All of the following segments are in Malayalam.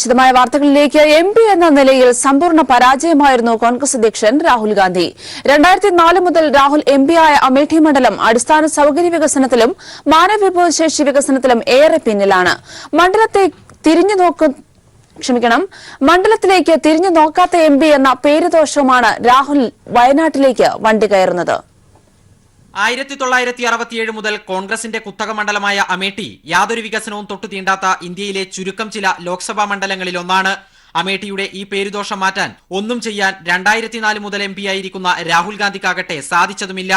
വിശദമായ വാർത്തകളിലേക്ക്. എംപി എന്ന നിലയിൽ സമ്പൂർണ്ണ പരാജയമായിരുന്നു കോൺഗ്രസ് അധ്യക്ഷൻ രാഹുൽ ഗാന്ധി. 2004 മുതൽ രാഹുൽ എംപിയായ അമേഠി മണ്ഡലം അടിസ്ഥാന സൌകര്യ വികസനത്തിലും മാനവവിഭവശേഷി വികസനത്തിലും ഏറെ പിന്നിലാണ്. മണ്ഡലത്തിലേക്ക് തിരിഞ്ഞു നോക്കാത്ത എംപി എന്ന പേരുദോഷവുമാണ് രാഹുൽ വയനാട്ടിലേക്ക് വണ്ടി കയറുന്നത്. 1967 മുതൽ കോൺഗ്രസിന്റെ കുത്തക മണ്ഡലമായ അമേഠി യാതൊരു വികസനവും തൊട്ടു തീണ്ടാത്ത ഇന്ത്യയിലെ ചുരുക്കം ചില ലോക്സഭാ മണ്ഡലങ്ങളിൽ ഒന്നാണ്. അമേഠിയുടെ ഈ പേരുദോഷം മാറ്റാൻ ഒന്നും ചെയ്യാൻ 2004 മുതൽ എംപി ആയിരിക്കുന്ന രാഹുൽ ഗാന്ധിക്കാകട്ടെ സാധിച്ചതുമില്ല.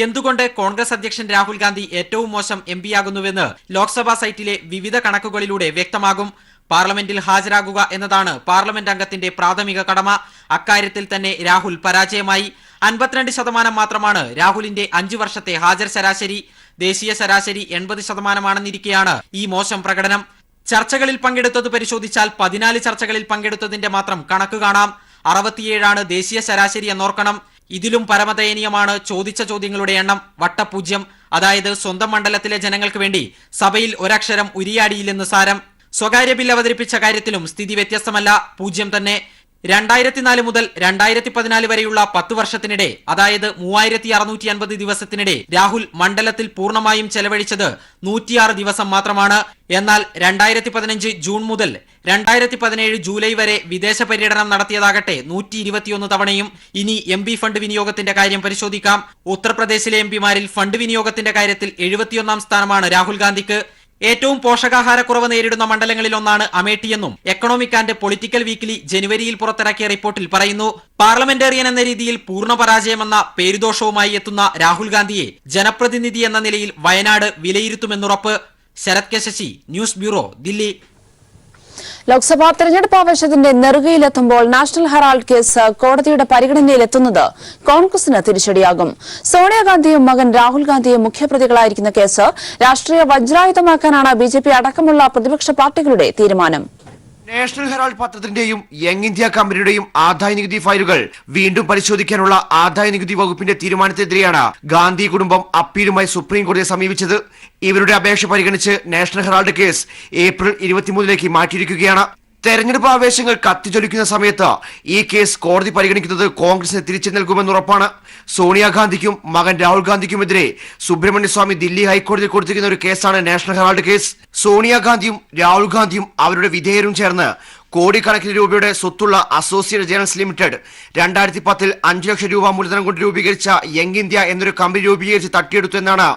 എന്തുകൊണ്ട് കോൺഗ്രസ് അധ്യക്ഷൻ രാഹുൽ ഗാന്ധി ഏറ്റവും മോശം എംപിയാകുന്നുവെന്ന് ലോക്സഭാ സൈറ്റിലെ വിവിധ കണക്കുകളിലൂടെ വ്യക്തമാകും. പാർലമെന്റിൽ ഹാജരാകുക എന്നതാണ് പാർലമെന്റ് അംഗത്തിന്റെ പ്രാഥമിക കടമ. അക്കാര്യത്തിൽ തന്നെ രാഹുൽ പരാജയമായി. 52% മാത്രമാണ് രാഹുലിന്റെ 5 വർഷത്തെ ഹാജർ ശരാശരി. ദേശീയ ശരാശരി 80%ആണെന്നിരിക്കെയാണ് ഈ മോശം പ്രകടനം. ചർച്ചകളിൽ പങ്കെടുത്തത് പരിശോധിച്ചാൽ 14 ചർച്ചകളിൽ പങ്കെടുത്തതിന്റെ മാത്രം കണക്ക് കാണാം. 67 ദേശീയ ശരാശരി എന്നോർക്കണം. ഇതിലും പരമദയനീയമാണ് ചോദിച്ച ചോദ്യങ്ങളുടെ എണ്ണം. വട്ടപൂജ്യം. അതായത് സ്വന്തം മണ്ഡലത്തിലെ ജനങ്ങൾക്ക് വേണ്ടി സഭയിൽ ഒരക്ഷരം ഉരിയാടിയില്ലെന്ന് സാരം. സ്വകാര്യ ബിൽ അവതരിപ്പിച്ച കാര്യത്തിലും സ്ഥിതി വ്യത്യസ്തമല്ല, 0 തന്നെ. 2004 മുതൽ 2014 വരെയുള്ള 10 വർഷത്തിനിടെ, അതായത് 3650 ദിവസത്തിനിടെ രാഹുൽ മണ്ഡലത്തിൽ പൂർണ്ണമായും ചെലവഴിച്ചത് 106 ദിവസം മാത്രമാണ്. എന്നാൽ 2015 ജൂൺ മുതൽ 2017 ജൂലൈ വരെ വിദേശ പര്യടനം നടത്തിയതാകട്ടെ 121 തവണയും. ഇനി എംപി ഫണ്ട് വിനിയോഗത്തിന്റെ കാര്യം പരിശോധിക്കാം. ഉത്തർപ്രദേശിലെ എംപിമാരിൽ ഫണ്ട് വിനിയോഗത്തിന്റെ കാര്യത്തിൽ 71ാം സ്ഥാനമാണ് രാഹുൽ ഗാന്ധിക്ക്. ഏറ്റവും പോഷകാഹാരക്കുറവ് നേരിടുന്ന മണ്ഡലങ്ങളിൽ ഒന്നാണ് അമേഠിയെന്നും എക്കണോമിക് ആൻഡ് പൊളിറ്റിക്കൽ വീക്കിലി ജനുവരിയിൽ പുറത്തിറക്കിയ റിപ്പോർട്ടിൽ പറയുന്നു. പാർലമെന്റേറിയൻ എന്ന രീതിയിൽ പൂർണ്ണ പരാജയമെന്ന പേരുദോഷവുമായി എത്തുന്ന രാഹുൽ ഗാന്ധിയെ ജനപ്രതിനിധി എന്ന നിലയിൽ വയനാട് വിലയിരുത്തുമെന്നുറപ്പ്. Sharath K Sasi, news bureau, Delhi. ലോക്സഭാ തെരഞ്ഞെടുപ്പ് ആവേശത്തിന്റെ നെറുകയിലെത്തുമ്പോൾ നാഷണൽ ഹെറാൾഡ് കേസ് കോടതിയുടെ പരിഗണനയിലെത്തുന്നത് കോൺഗ്രസിന് തിരിച്ചടിയാകും. സോണിയാഗാന്ധിയും മകൻ രാഹുൽ ഗാന്ധിയും മുഖ്യപ്രതികളായിരിക്കുന്ന കേസ് രാഷ്ട്രീയ വജ്രായുധമാക്കാനാണ് ബിജെപി അടക്കമുള്ള പ്രതിപക്ഷ പാർട്ടികളുടെ തീരുമാനം. നാഷണൽ ഹെറാൾഡ് പത്രത്തിന്റെയും യങ് ഇന്ത്യ കമ്പനിയുടെയും ആദായനികുതി ഫയലുകൾ വീണ്ടും പരിശോധിക്കാനുള്ള ആദായനികുതി വകുപ്പിന്റെ തീരുമാനത്തിനെതിരെയാണ് ഗാന്ധി കുടുംബം അപ്പീലുമായി സുപ്രീം കോടതിയെ സമീപിച്ചത്. ഇവരുടെ അപേക്ഷ പരിഗണിച്ച് നാഷണൽ ഹെറാൾഡ് കേസ് ഏപ്രിൽ 23 മാറ്റിയിരിക്കുകയാണ്. തെരഞ്ഞെടുപ്പ് ആവേശങ്ങൾ കത്തിജ്വലിക്കുന്ന സമയത്ത് ഈ കേസ് കോടതി പരിഗണിക്കുന്നത് കോൺഗ്രസിന് തിരിച്ചു നൽകുമെന്നുറപ്പാണ്. സോണിയാഗാന്ധിക്കും മകൻ രാഹുൽ ഗാന്ധിക്കുമെതിരെ സുബ്രഹ്മണ്യസ്വാമി ദില്ലി ഹൈക്കോടതിയിൽ കൊടുത്തിരിക്കുന്ന ഒരു കേസാണ് നാഷണൽ ഹെറാൾഡ് കേസ്. സോണിയാഗാന്ധിയും രാഹുൽ ഗാന്ധിയും അവരുടെ വിധേയരും ചേർന്ന് കോടിക്കണക്കിന് രൂപയുടെ സ്വത്തുള്ള അസോസിയേറ്റ് ജേണൽസ് ലിമിറ്റഡ് 2010 5 ലക്ഷം രൂപ മൂലധനം കൊണ്ട് രൂപീകരിച്ച യങ് ഇന്ത്യ എന്നൊരു കമ്പനി രൂപീകരിച്ച് തട്ടിയെടുത്തു എന്നാണ്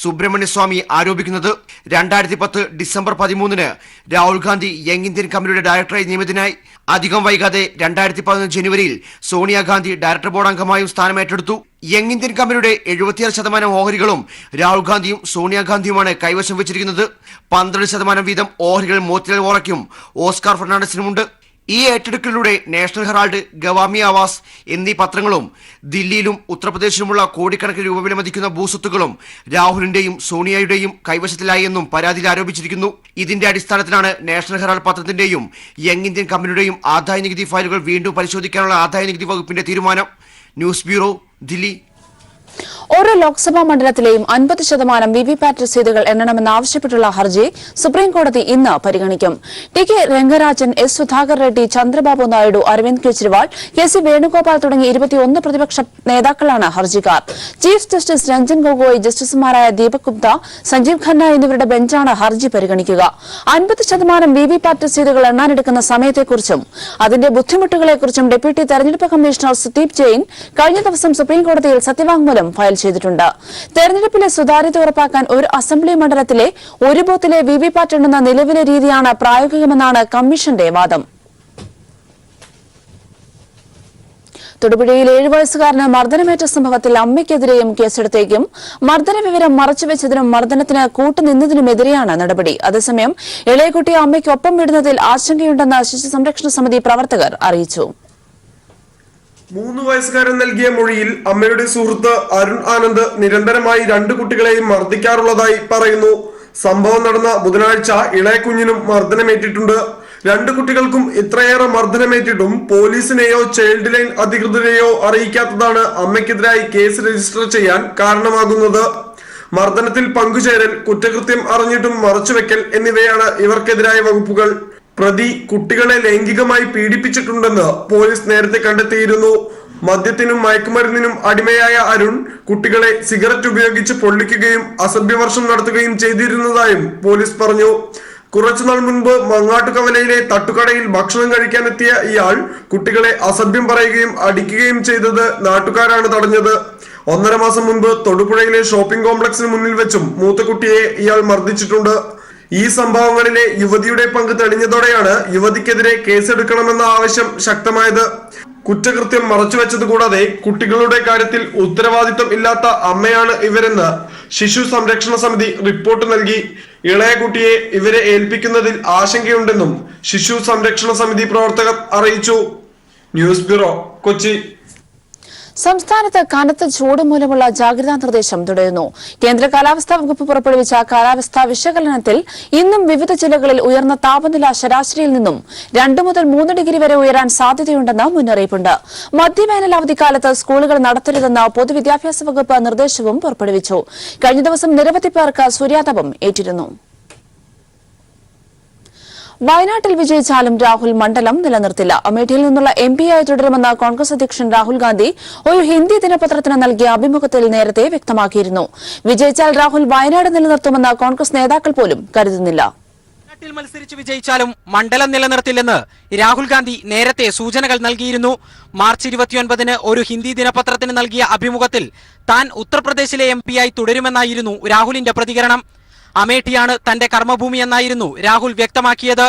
സുബ്രഹ്മണ്യസ്വാമി ആരോപിക്കുന്നത്. 2010 December 13 Rahul Gandhi young Indian കമ്പനിയുടെ ഡയറക്ടറായി നിയമിതനായി. അധികം വൈകാതെ 2011 ജനുവരിയിൽ സോണിയാഗാന്ധി ഡയറക്ടർ ബോർഡ് അംഗമായും സ്ഥാനമേറ്റെടുത്തു. യങ് ഇന്ത്യൻ കമ്പനിയുടെ 76% ഓഹരികളും രാഹുൽ ഗാന്ധിയും സോണിയാഗാന്ധിയുമാണ് കൈവശം വെച്ചിരിക്കുന്നത്. 12% വീതം ഓഹരികൾ മോത്തിലാൽ വോറയ്ക്കും ഓസ്കാർ ഫെർണാണ്ടസിനുമുണ്ട്. ഈ ഏറ്റെടുക്കലിലൂടെ നാഷണൽ ഹെറാൾഡ്, ഗവാമി ആവാസ് എന്നീ പത്രങ്ങളും ദില്ലിയിലും ഉത്തർപ്രദേശിലുമുള്ള കോടിക്കണക്കിന് രൂപ വിലമതിക്കുന്ന ഭൂസ്വത്തുക്കളും രാഹുലിന്റെയും സോണിയയുടെയും കൈവശത്തിലായി എന്നും പരാതിയിൽ ആരോപിച്ചിരിക്കുന്നു. ഇതിന്റെ അടിസ്ഥാനത്തിലാണ് നാഷണൽ ഹെറാൾഡ് പത്രത്തിന്റെയും യങ് ഇന്ത്യൻ കമ്പനിയുടെയും ആദായനികുതി ഫയലുകൾ വീണ്ടും പരിശോധിക്കാനുള്ള ആദായനികുതി വകുപ്പിന്റെ തീരുമാനം. News bureau, Delhi. ഓരോ ലോക്സഭാ മണ്ഡലത്തിലെയും 50% വിവിപാറ്റ് രസീതുകൾ എണ്ണണമെന്നാവശ്യപ്പെട്ടുള്ള ഹർജി സുപ്രീംകോടതി ഇന്ന് പരിഗണിക്കും. ടി.കെ. രംഗരാജൻ, എസ്. സുധാകർ റെഡ്ഡി, ചന്ദ്രബാബു നായിഡു, അരവിന്ദ് കെജ്രിവാൾ, കെ.സി. വേണുഗോപാൽ തുടങ്ങി 21 പ്രതിപക്ഷ നേതാക്കളാണ് ഹർജിക്കാർ. ചീഫ് ജസ്റ്റിസ് രഞ്ജൻ ഗൊഗോയ്, ജസ്റ്റിസുമാരായ ദീപക് ഗുപ്ത, സഞ്ജീവ് ഖന്ന എന്നിവരുടെ ബെഞ്ചാണ് ഹർജി പരിഗണിക്കുക. 50% വിവിപാറ്റ് രസീതുകൾ എണ്ണാനെടുക്കുന്ന സമയത്തെക്കുറിച്ചും അതിന്റെ ബുദ്ധിമുട്ടുകളെക്കുറിച്ചും ഡെപ്യൂട്ടി തെരഞ്ഞെടുപ്പ് കമ്മീഷണർ സുദീപ് ജെയിൻ കഴിഞ്ഞ ദിവസം സുപ്രീംകോടതിയിൽ സത്യവാങ്മൂലം ഫയൽ ചെയ്തിട്ടുണ്ട്. തെരഞ്ഞെടുപ്പിലെ സുതാര്യത ഉറപ്പാക്കാൻ ഒരു അസംബ്ലി മണ്ഡലത്തിലെ ഒരു ബൂത്തിലെ വിവിപാറ്റ് എണ്ണുന്ന നിലവിലെ രീതിയാണ് പ്രായോഗികമെന്നാണ് കമ്മീഷന്റെ വാദം. തൊടുപുഴയിൽ 7 വയസ്സുകാരന് മർദ്ദനമേറ്റ സംഭവത്തിൽ അമ്മയ്ക്കെതിരെയും കേസെടുത്തേക്കും. മർദ്ദന വിവരം മറച്ചുവെച്ചതിനും മർദ്ദനത്തിന് കൂട്ടുനിന്നതിനുമെതിരെയാണ് നടപടി. അതേസമയം ഇളയകുട്ടിയെ അമ്മയ്ക്കൊപ്പം വിടുന്നതിൽ ആശങ്കയുണ്ടെന്ന് ശിശു സംരക്ഷണ സമിതി പ്രവർത്തകർ അറിയിച്ചു. 3 വയസ്സുകാരൻ നൽകിയ മൊഴിയിൽ അമ്മയുടെ സുഹൃത്ത് അരുൺ ആനന്ദ് നിരന്തരമായി 2 കുട്ടികളെയും മർദ്ദിക്കാറുള്ളതായി പറയുന്നു. സംഭവം നടന്ന ബുധനാഴ്ച ഇളയ കുഞ്ഞിനും മർദ്ദനമേറ്റിട്ടുണ്ട്. 2 കുട്ടികൾക്കും ഇത്രയേറെ മർദ്ദനമേറ്റിട്ടും പോലീസിനെയോ ചൈൽഡ് ലൈൻ അധികൃതരെയോ അറിയിക്കാത്തതാണ് അമ്മയ്ക്കെതിരായി കേസ് രജിസ്റ്റർ ചെയ്യാൻ കാരണമാകുന്നത്. മർദ്ദനത്തിൽ പങ്കുചേരൽ, കുറ്റകൃത്യം അറിഞ്ഞിട്ടും മറച്ചുവെക്കൽ എന്നിവയാണ് ഇവർക്കെതിരായ വകുപ്പുകൾ. പ്രതി കുട്ടികളെ ലൈംഗികമായി പീഡിപ്പിച്ചിട്ടുണ്ടെന്ന് പോലീസ് നേരത്തെ കണ്ടെത്തിയിരുന്നു. മദ്യത്തിനും മയക്കുമരുന്നിനും അടിമയായ അരുൺ കുട്ടികളെ സിഗരറ്റ് ഉപയോഗിച്ച് പൊള്ളിക്കുകയും അസഭ്യവർഷം നടത്തുകയും ചെയ്തിരുന്നതായും പോലീസ് പറഞ്ഞു. കുറച്ചുനാൾ മുൻപ് മങ്ങാട്ടുകവലയിലെ തട്ടുകടയിൽ ഭക്ഷണം കഴിക്കാനെത്തിയ ഇയാൾ കുട്ടികളെ അസഭ്യം പറയുകയും അടിക്കുകയും ചെയ്തത് നാട്ടുകാരാണ് തടഞ്ഞത്. 1.5 മാസം മുൻപ് തൊടുപുഴയിലെ ഷോപ്പിംഗ് കോംപ്ലക്സിന് മുന്നിൽ വെച്ചും മൂത്ത കുട്ടിയെ ഇയാൾ മർദ്ദിച്ചിട്ടുണ്ട്. ഈ സംഭവങ്ങളിലെ യുവതിയുടെ പങ്ക് തെളിഞ്ഞതോടെയാണ് യുവതിക്കെതിരെ കേസെടുക്കണമെന്ന ആവശ്യം ശക്തമായത്. കുറ്റകൃത്യം മറച്ചുവെച്ചത് കൂടാതെ കുട്ടികളുടെ കാര്യത്തിൽ ഉത്തരവാദിത്വം ഇല്ലാത്ത അമ്മയാണ് ഇവരെന്ന് ശിശു സംരക്ഷണ സമിതി റിപ്പോർട്ട് നൽകി. ഇളയ കുട്ടിയെ ഇവരെ ഏൽപ്പിക്കുന്നതിൽ ആശങ്കയുണ്ടെന്നും ശിശു സംരക്ഷണ സമിതി പ്രവർത്തകർ അറിയിച്ചു. News bureau, Kochi. സംസ്ഥാനത്ത് കനത്ത ചൂട് മൂലമുള്ള ജാഗ്രതാ നിർദ്ദേശം തുടരുന്നു. കേന്ദ്ര കാലാവസ്ഥാ വകുപ്പ് പുറപ്പെടുവിച്ച കാലാവസ്ഥാ വിശകലനത്തിൽ ഇന്നും വിവിധ ജില്ലകളിൽ ഉയർന്ന താപനില ശരാശരിയിൽ നിന്നും 2 മുതൽ 3 ഡിഗ്രി വരെ ഉയരാൻ സാധ്യതയുണ്ടെന്ന് മുന്നറിയിപ്പുണ്ട്. മധ്യവേനൽ അവധിക്കാലത്ത് സ്കൂളുകൾ നടത്തരുതെന്ന പൊതുവിദ്യാഭ്യാസ വകുപ്പ് നിർദ്ദേശവും പുറപ്പെടുവിച്ചു. കഴിഞ്ഞ ദിവസം നിരവധി പേർക്ക് സൂര്യാതപം ഏറ്റിരുന്നു. വയനാട്ടിൽ വിജയിച്ചാലും രാഹുൽ മണ്ഡലം നിലനിർത്തില്ല. അമേഠിയിൽ നിന്നുള്ള എംപിയായി തുടരുമെന്ന് കോൺഗ്രസ് അധ്യക്ഷൻ രാഹുൽ ഗാന്ധി ഒരു ഹിന്ദി ദിനപത്രത്തിന് നൽകിയ അഭിമുഖത്തിൽ നേരത്തെ വ്യക്തമാക്കിയിരുന്നു. വിജയിച്ചാൽ രാഹുൽ വയനാട് നിലനിർത്തുമെന്ന് കോൺഗ്രസ് നേതാക്കൾ പോലും കരുതുന്നില്ല. വയനാട്ടിൽ മത്സരിച്ച് വിജയിച്ചാലും മണ്ഡലം നിലനിർത്തില്ലെന്ന് രാഹുൽ ഗാന്ധി നേരത്തെ സൂചനകൾ നൽകിയിരുന്നു. മാർച്ച് 29-ന് ഒരു ഹിന്ദി ദിനപത്രത്തിന് നൽകിയ അഭിമുഖത്തിൽ താൻ ഉത്തർപ്രദേശിലെ എംപിയായി തുടരുമെന്നായിരുന്നു രാഹുലിന്റെ പ്രതികരണം. അമേഠിയാണ് തന്റെ കർമ്മഭൂമി എന്നായിരുന്നു രാഹുൽ വ്യക്തമാക്കിയത്.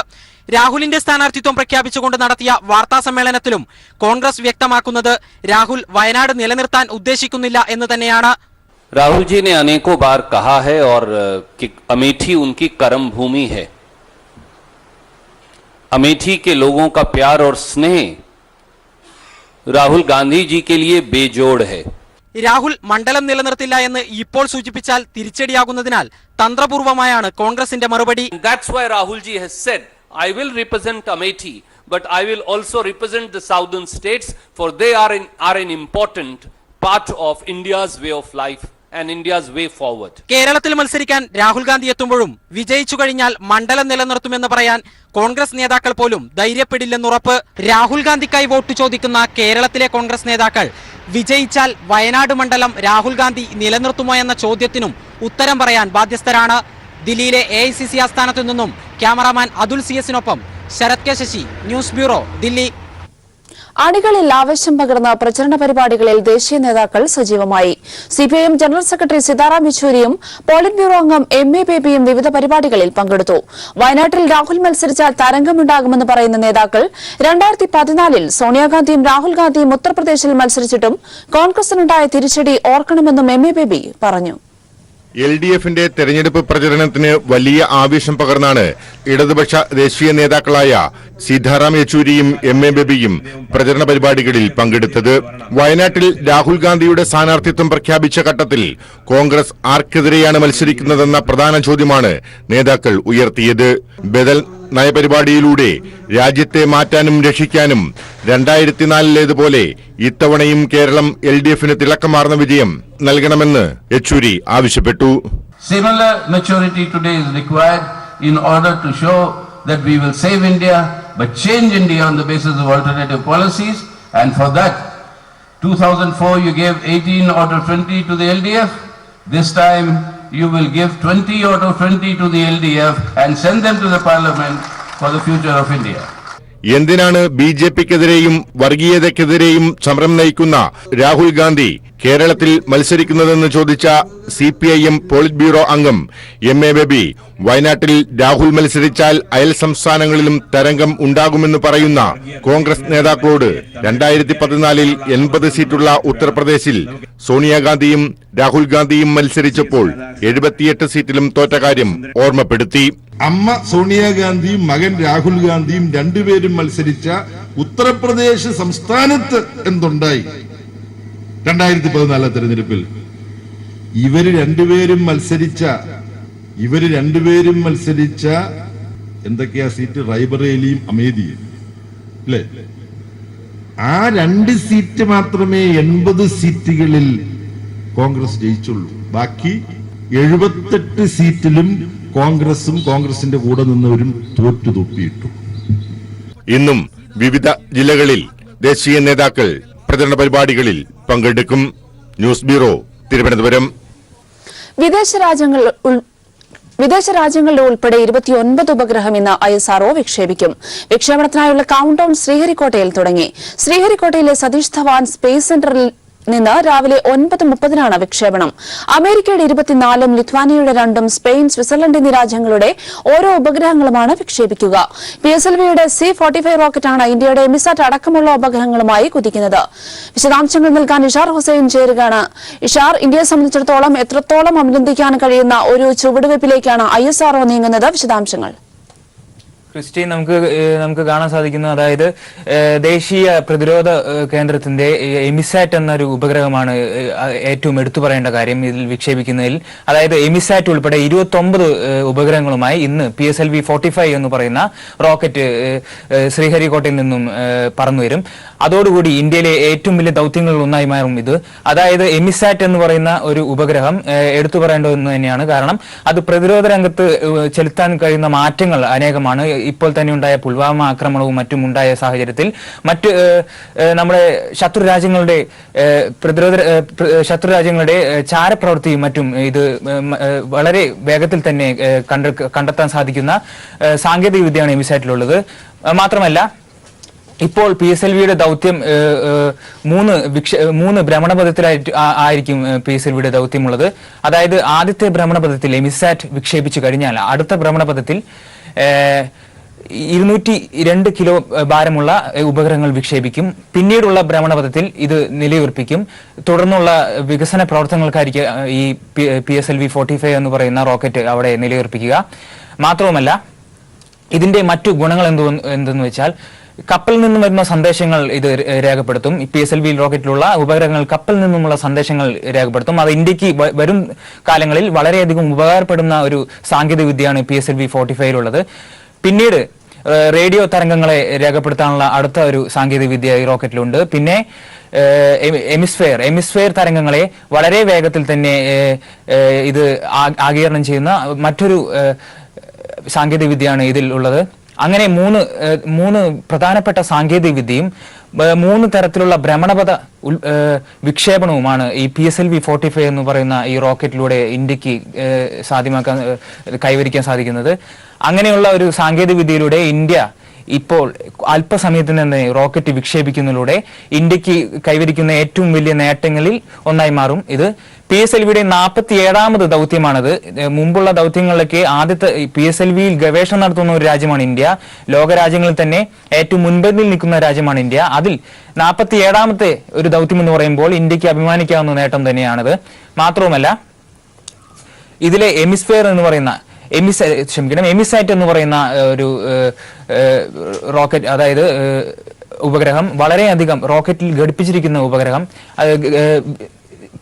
രാഹുലിന്റെ സ്ഥാനാർത്ഥിത്വം പ്രഖ്യാപിച്ചുകൊണ്ട് നടത്തിയ വാർത്താ സമ്മേളനത്തിലും കോൺഗ്രസ് വ്യക്തമാക്കുന്നത് രാഹുൽ വയനാട് നിലനിർത്താൻ ഉദ്ദേശിക്കുന്നില്ല എന്ന് തന്നെയാണ്. राहुल जी ने अनेकों बार कहा है और कि अमेठी उनकी कर्म भूमि है. अमेठी के लोगों का प्यार और स्नेह राहुल गांधी जी के लिए बेजोड़ है. രാഹുൽ മണ്ഡലം നിലനിർത്തില്ല എന്ന് ഇപ്പോൾ സൂചിപ്പിച്ചാൽ തിരിച്ചടിയാകുന്നതിനാൽ തന്ത്രപൂർവമായാണ് കോൺഗ്രസിന്റെ മറുപടി. That's why Rahul ji has said, I will represent Amethi, but I will also represent the southern states, for they are an important part of India's way of life and India's way forward. കേരളത്തിൽ മത്സരിക്കാൻ രാഹുൽ ഗാന്ധി എത്തുമ്പോഴും വിജയിച്ചു കഴിഞ്ഞാൽ മണ്ഡലം നിലനിർത്തുമെന്ന് പറയാൻ കോൺഗ്രസ് നേതാക്കൾ പോലും ധൈര്യപ്പെടില്ലെന്നുറപ്പ്. രാഹുൽ ഗാന്ധിക്കായി വോട്ട് ചോദിക്കുന്ന കേരളത്തിലെ കോൺഗ്രസ് നേതാക്കൾ വിജയിച്ചാൽ വയനാട് മണ്ഡലം രാഹുൽ ഗാന്ധി നിലനിർത്തുമോ എന്ന ചോദ്യത്തിനും ഉത്തരം പറയാൻ ബാധ്യസ്ഥരാണ്. ദില്ലിയിലെ AICC ആസ്ഥാനത്തു നിന്നും ക്യാമറാമാൻ അതുൽ CS-നൊപ്പം ശരത് കെ ശശി, ന്യൂസ് ബ്യൂറോ, ദില്ലി. അണികളിൽ ആവേശം പകർന്ന പ്രചരണ പരിപാടികളിൽ ദേശീയ നേതാക്കൾ സജീവമായി. CPIM ജനറൽ സെക്രട്ടറി സീതാറാം യെച്ചൂരിയും പോളിറ്റ് ബ്യൂറോ അംഗം MA ബേബിയും വിവിധ പരിപാടികളിൽ പങ്കെടുത്തു. വയനാട്ടിൽ രാഹുൽ മത്സരിച്ചാൽ തരംഗമുണ്ടാകുമെന്ന് പറയുന്ന നേതാക്കൾ 2014-ൽ സോണിയാഗാന്ധിയും രാഹുൽ ഗാന്ധിയും ഉത്തർപ്രദേശിൽ മത്സരിച്ചിട്ടും കോൺഗ്രസിനുണ്ടായ തിരിച്ചടി ഓർക്കണമെന്നും MA ബേബി പറഞ്ഞു. LDFന്റെ തെരഞ്ഞെടുപ്പ് പ്രചരണത്തിന് വലിയ ആവേശം പകർന്നാണ് ഇടതുപക്ഷ ദേശീയ നേതാക്കളായ സീതാറാം യെച്ചൂരിയും MA ബേബിയും പ്രചരണ പരിപാടികളിൽ പങ്കെടുത്തത്. വയനാട്ടിൽ രാഹുൽ ഗാന്ധിയുടെ സ്ഥാനാർത്ഥിത്വം പ്രഖ്യാപിച്ച ഘട്ടത്തിൽ കോൺഗ്രസ് ആർക്കെതിരെയാണ് മത്സരിക്കുന്നതെന്ന പ്രധാന ചോദ്യമാണ് നേതാക്കൾ ഉയർത്തിയത്. ബദൽ നയപരിപാടിയിലൂടെ രാജ്യത്തെ മാറ്റാനും രക്ഷിക്കാനും 2004-ലേതുപോലെ ഇത്തവണയും കേരളം LDFന് തിളക്കമാർന്ന വിജയം നൽകണമെന്ന് യെച്ചൂരി ആവശ്യപ്പെട്ടു. Similar maturity today is required in order to show that we will save India but change India on the basis of alternative policies, and for that 2004 you gave 18 out of 20 to the LDF. This time you will give 20 out of 20 to the LDF and send them to the parliament for the future of India. എന്തിനാണ് BJPക്കെതിരെയും വർഗീയതയ്ക്കെതിരെയും സമരം നയിക്കുന്ന രാഹുൽ ഗാന്ധി കേരളത്തിൽ മത്സരിക്കുന്നതെന്ന് ചോദിച്ച CPIM പോളിറ്റ് ബ്യൂറോ അംഗം MA ബേബി വയനാട്ടിൽ രാഹുൽ മത്സരിച്ചാൽ അയൽ സംസ്ഥാനങ്ങളിലും തരംഗം ഉണ്ടാകുമെന്ന് പറയുന്ന കോൺഗ്രസ് നേതാക്കളോട് 2014-ൽ 80 സീറ്റുള്ള ഉത്തർപ്രദേശിൽ സോണിയാഗാന്ധിയും രാഹുൽ ഗാന്ധിയും മത്സരിച്ചപ്പോൾ 78 സീറ്റിലും തോറ്റ കാര്യം ഓർമ്മപ്പെടുത്തി. അമ്മ സോണിയാഗാന്ധിയും മകൻ രാഹുൽ ഗാന്ധിയും രണ്ടുപേരും മത്സരിച്ച ഉത്തർപ്രദേശ് സംസ്ഥാനത്ത് എന്തുണ്ടായി 2014 തെരഞ്ഞെടുപ്പിൽ? ഇവര് രണ്ടുപേരും മത്സരിച്ച എന്തൊക്കെയാ സീറ്റ്? റായ്ബറേലിയും അമേഠിയും അല്ലേ? ആ 2 സീറ്റ് മാത്രമേ 80 സീറ്റുകളിൽ കോൺഗ്രസ് ജയിച്ചുള്ളൂ. ബാക്കി 78 സീറ്റിലും കോൺഗ്രസും കോൺഗ്രസിന്റെ കൂടെ നിന്നവരും തോറ്റു തൊപ്പിയിട്ടു. ഇന്നും വിവിധ ജില്ലകളിൽ ദേശീയ നേതാക്കൾ പ്രചരണ പരിപാടികളിൽ പങ്കെടുക്കും. News bureau, Thiruvananthapuram. വിദേശ രാജ്യങ്ങളുടെ ഉൾപ്പെടെ 29 ഉപഗ്രഹം ഇന്ന് ISRO വിക്ഷേപിക്കും. വിക്ഷേപണത്തിനായുള്ള കൌണ്ട് ഡൌൺ ശ്രീഹരിക്കോട്ടയിൽ തുടങ്ങി. ശ്രീഹരിക്കോട്ടയിലെ സതീഷ് ധവാൻ സ്പേസ് സെന്ററിൽ നിന്ന് രാവിലെ 9:30 വിക്ഷേപണം. അമേരിക്കയുടെ 24, ലിത്വാനിയയുടെ 2, സ്പെയിൻ, സ്വിറ്റ്സർലൻഡ് എന്നീ രാജ്യങ്ങളുടെ ഓരോ ഉപഗ്രഹങ്ങളുമാണ് വിക്ഷേപിക്കുക. PSLVയുടെ C-45 റോക്കറ്റാണ് ഇന്ത്യയുടെ എമിസാറ്റ് അടക്കമുള്ള ഉപഗ്രഹങ്ങളുമായി കുതിക്കുന്നത്. വിശദാംശങ്ങൾ നൽകാൻ ഇഷാർ ഹുസൈൻ ചേരുകയാണ്. ഇഷാർ, ഇന്ത്യയെ സംബന്ധിച്ചിടത്തോളം എത്രത്തോളം അഭിനന്ദിക്കാൻ കഴിയുന്ന ഒരു ചുവടുവയ്പിലേക്കാണ് ISRO നീങ്ങുന്നത്? വിശദാംശങ്ങൾ. ക്രിസ്റ്റി, നമുക്ക് കാണാൻ സാധിക്കുന്നു, അതായത് ദേശീയ പ്രതിരോധ കേന്ദ്രത്തിന്റെ എമിസാറ്റ് എന്നൊരു ഉപഗ്രഹമാണ് ഏറ്റവും എടുത്തു പറയേണ്ട കാര്യം ഇതിൽ വിക്ഷേപിക്കുന്നതിൽ. അതായത് എമിസാറ്റ് ഉൾപ്പെടെ 29 ഉപഗ്രഹങ്ങളുമായി ഇന്ന് PSLV-45 എന്ന് പറയുന്ന റോക്കറ്റ് ശ്രീഹരിക്കോട്ടയിൽ നിന്നും പറന്നു വരും. അതോടുകൂടി ഇന്ത്യയിലെ ഏറ്റവും വലിയ ദൗത്യങ്ങളിൽ ഒന്നായി മാറും ഇത്. അതായത് എമിസാറ്റ് എന്ന് പറയുന്ന ഒരു ഉപഗ്രഹം എടുത്തു പറയേണ്ടതെന്ന് തന്നെയാണ്. കാരണം അത് പ്രതിരോധ രംഗത്ത് ചെലുത്താൻ കഴിയുന്ന മാറ്റങ്ങൾ അനേകമാണ്. ഇപ്പോൾ തന്നെ ഉണ്ടായ പുൽവാമ ആക്രമണവും മറ്റും ഉണ്ടായ സാഹചര്യത്തിൽ നമ്മുടെ ശത്രു രാജ്യങ്ങളുടെ ചാരപ്രവൃത്തിയും മറ്റും ഇത് വളരെ വേഗത്തിൽ തന്നെ കണ്ടെത്താൻ സാധിക്കുന്ന സാങ്കേതിക വിദ്യയാണ് എമിസാറ്റിലുള്ളത്. മാത്രമല്ല, ഇപ്പോൾ PSLVയുടെ ദൗത്യം 3 ഭ്രമണപഥത്തിലായിരിക്കും PSLVയുടെ ദൗത്യമുള്ളത്. അതായത് ആദ്യത്തെ ഭ്രമണപഥത്തിൽ എമിസാറ്റ് വിക്ഷേപിച്ചു കഴിഞ്ഞാൽ അടുത്ത ഭ്രമണപഥത്തിൽ 202 കിലോ ഭാരമുള്ള ഉപഗ്രഹങ്ങൾ വിക്ഷേപിക്കും. പിന്നീടുള്ള ഭ്രമണപഥത്തിൽ ഇത് നിലയുറപ്പിക്കും. തുടർന്നുള്ള വികസന പ്രവർത്തനങ്ങൾക്കായിരിക്കും ഈ PSLV-45 എന്ന് പറയുന്ന റോക്കറ്റ് അവിടെ നിലയുറപ്പിക്കുക. മാത്രവുമല്ല, ഇതിന്റെ മറ്റു ഗുണങ്ങൾ എന്തെന്ന് വെച്ചാൽ, കപ്പലിൽ നിന്നും വരുന്ന സന്ദേശങ്ങൾ ഇത് രേഖപ്പെടുത്തും. PSLV റോക്കറ്റിലുള്ള ഉപഗ്രഹങ്ങൾ കപ്പലിൽ നിന്നുമുള്ള സന്ദേശങ്ങൾ രേഖപ്പെടുത്തും. അത് ഇന്ത്യക്ക് വരും കാലങ്ങളിൽ വളരെയധികം ഉപകാരപ്പെടുന്ന ഒരു സാങ്കേതിക വിദ്യയാണ് PSLV-45 പിന്നീട് റേഡിയോ തരംഗങ്ങളെ രേഖപ്പെടുത്താനുള്ള അടുത്ത ഒരു സാങ്കേതിക വിദ്യ ഈ റോക്കറ്റിലുണ്ട്. പിന്നെ എമിസ്ഫെയർ തരംഗങ്ങളെ വളരെ വേഗത്തിൽ തന്നെ ഇത് ആഗിരണം ചെയ്യുന്ന മറ്റൊരു സാങ്കേതിക വിദ്യയാണ് ഇതിൽ ഉള്ളത്. അങ്ങനെ മൂന്ന് പ്രധാനപ്പെട്ട സാങ്കേതിക വിദ്യയും 3 തരത്തിലുള്ള ഭ്രമണപഥ വിക്ഷേപണവുമാണ് ഈ PSLV-45 എന്ന് പറയുന്ന ഈ റോക്കറ്റിലൂടെ ഇന്ത്യക്ക് കൈവരിക്കാൻ സാധിക്കുന്നത്. അങ്ങനെയുള്ള ഒരു സാങ്കേതിക വിദ്യയിലൂടെ ഇന്ത്യ ഇപ്പോൾ അല്പസമയത്തിന് തന്നെ റോക്കറ്റ് വിക്ഷേപിക്കുന്നതിലൂടെ ഇന്ത്യക്ക് കൈവരിക്കുന്ന ഏറ്റവും വലിയ നേട്ടങ്ങളിൽ ഒന്നായി മാറും ഇത്. PSLVയുടെ 47ാമത് ദൗത്യമാണത്. മുമ്പുള്ള ദൗത്യങ്ങളിലൊക്കെ ആദ്യത്തെ PSLVയിൽ ഗവേഷണം നടത്തുന്ന ഒരു രാജ്യമാണ് ഇന്ത്യ. ലോകരാജ്യങ്ങളിൽ തന്നെ ഏറ്റവും മുൻപന്തിൽ നിൽക്കുന്ന രാജ്യമാണ് ഇന്ത്യ. അതിൽ 47ാമത്തെ ഒരു ദൗത്യം എന്ന് പറയുമ്പോൾ ഇന്ത്യക്ക് അഭിമാനിക്കാവുന്ന നേട്ടം തന്നെയാണത്. മാത്രവുമല്ല, ഇതിലെ എമിസാറ്റ് എന്ന് പറയുന്ന ഒരു റോക്കറ്റ്, അതായത് ഉപഗ്രഹം, വളരെയധികം റോക്കറ്റിൽ ഘടിപ്പിച്ചിരിക്കുന്ന ഉപഗ്രഹം,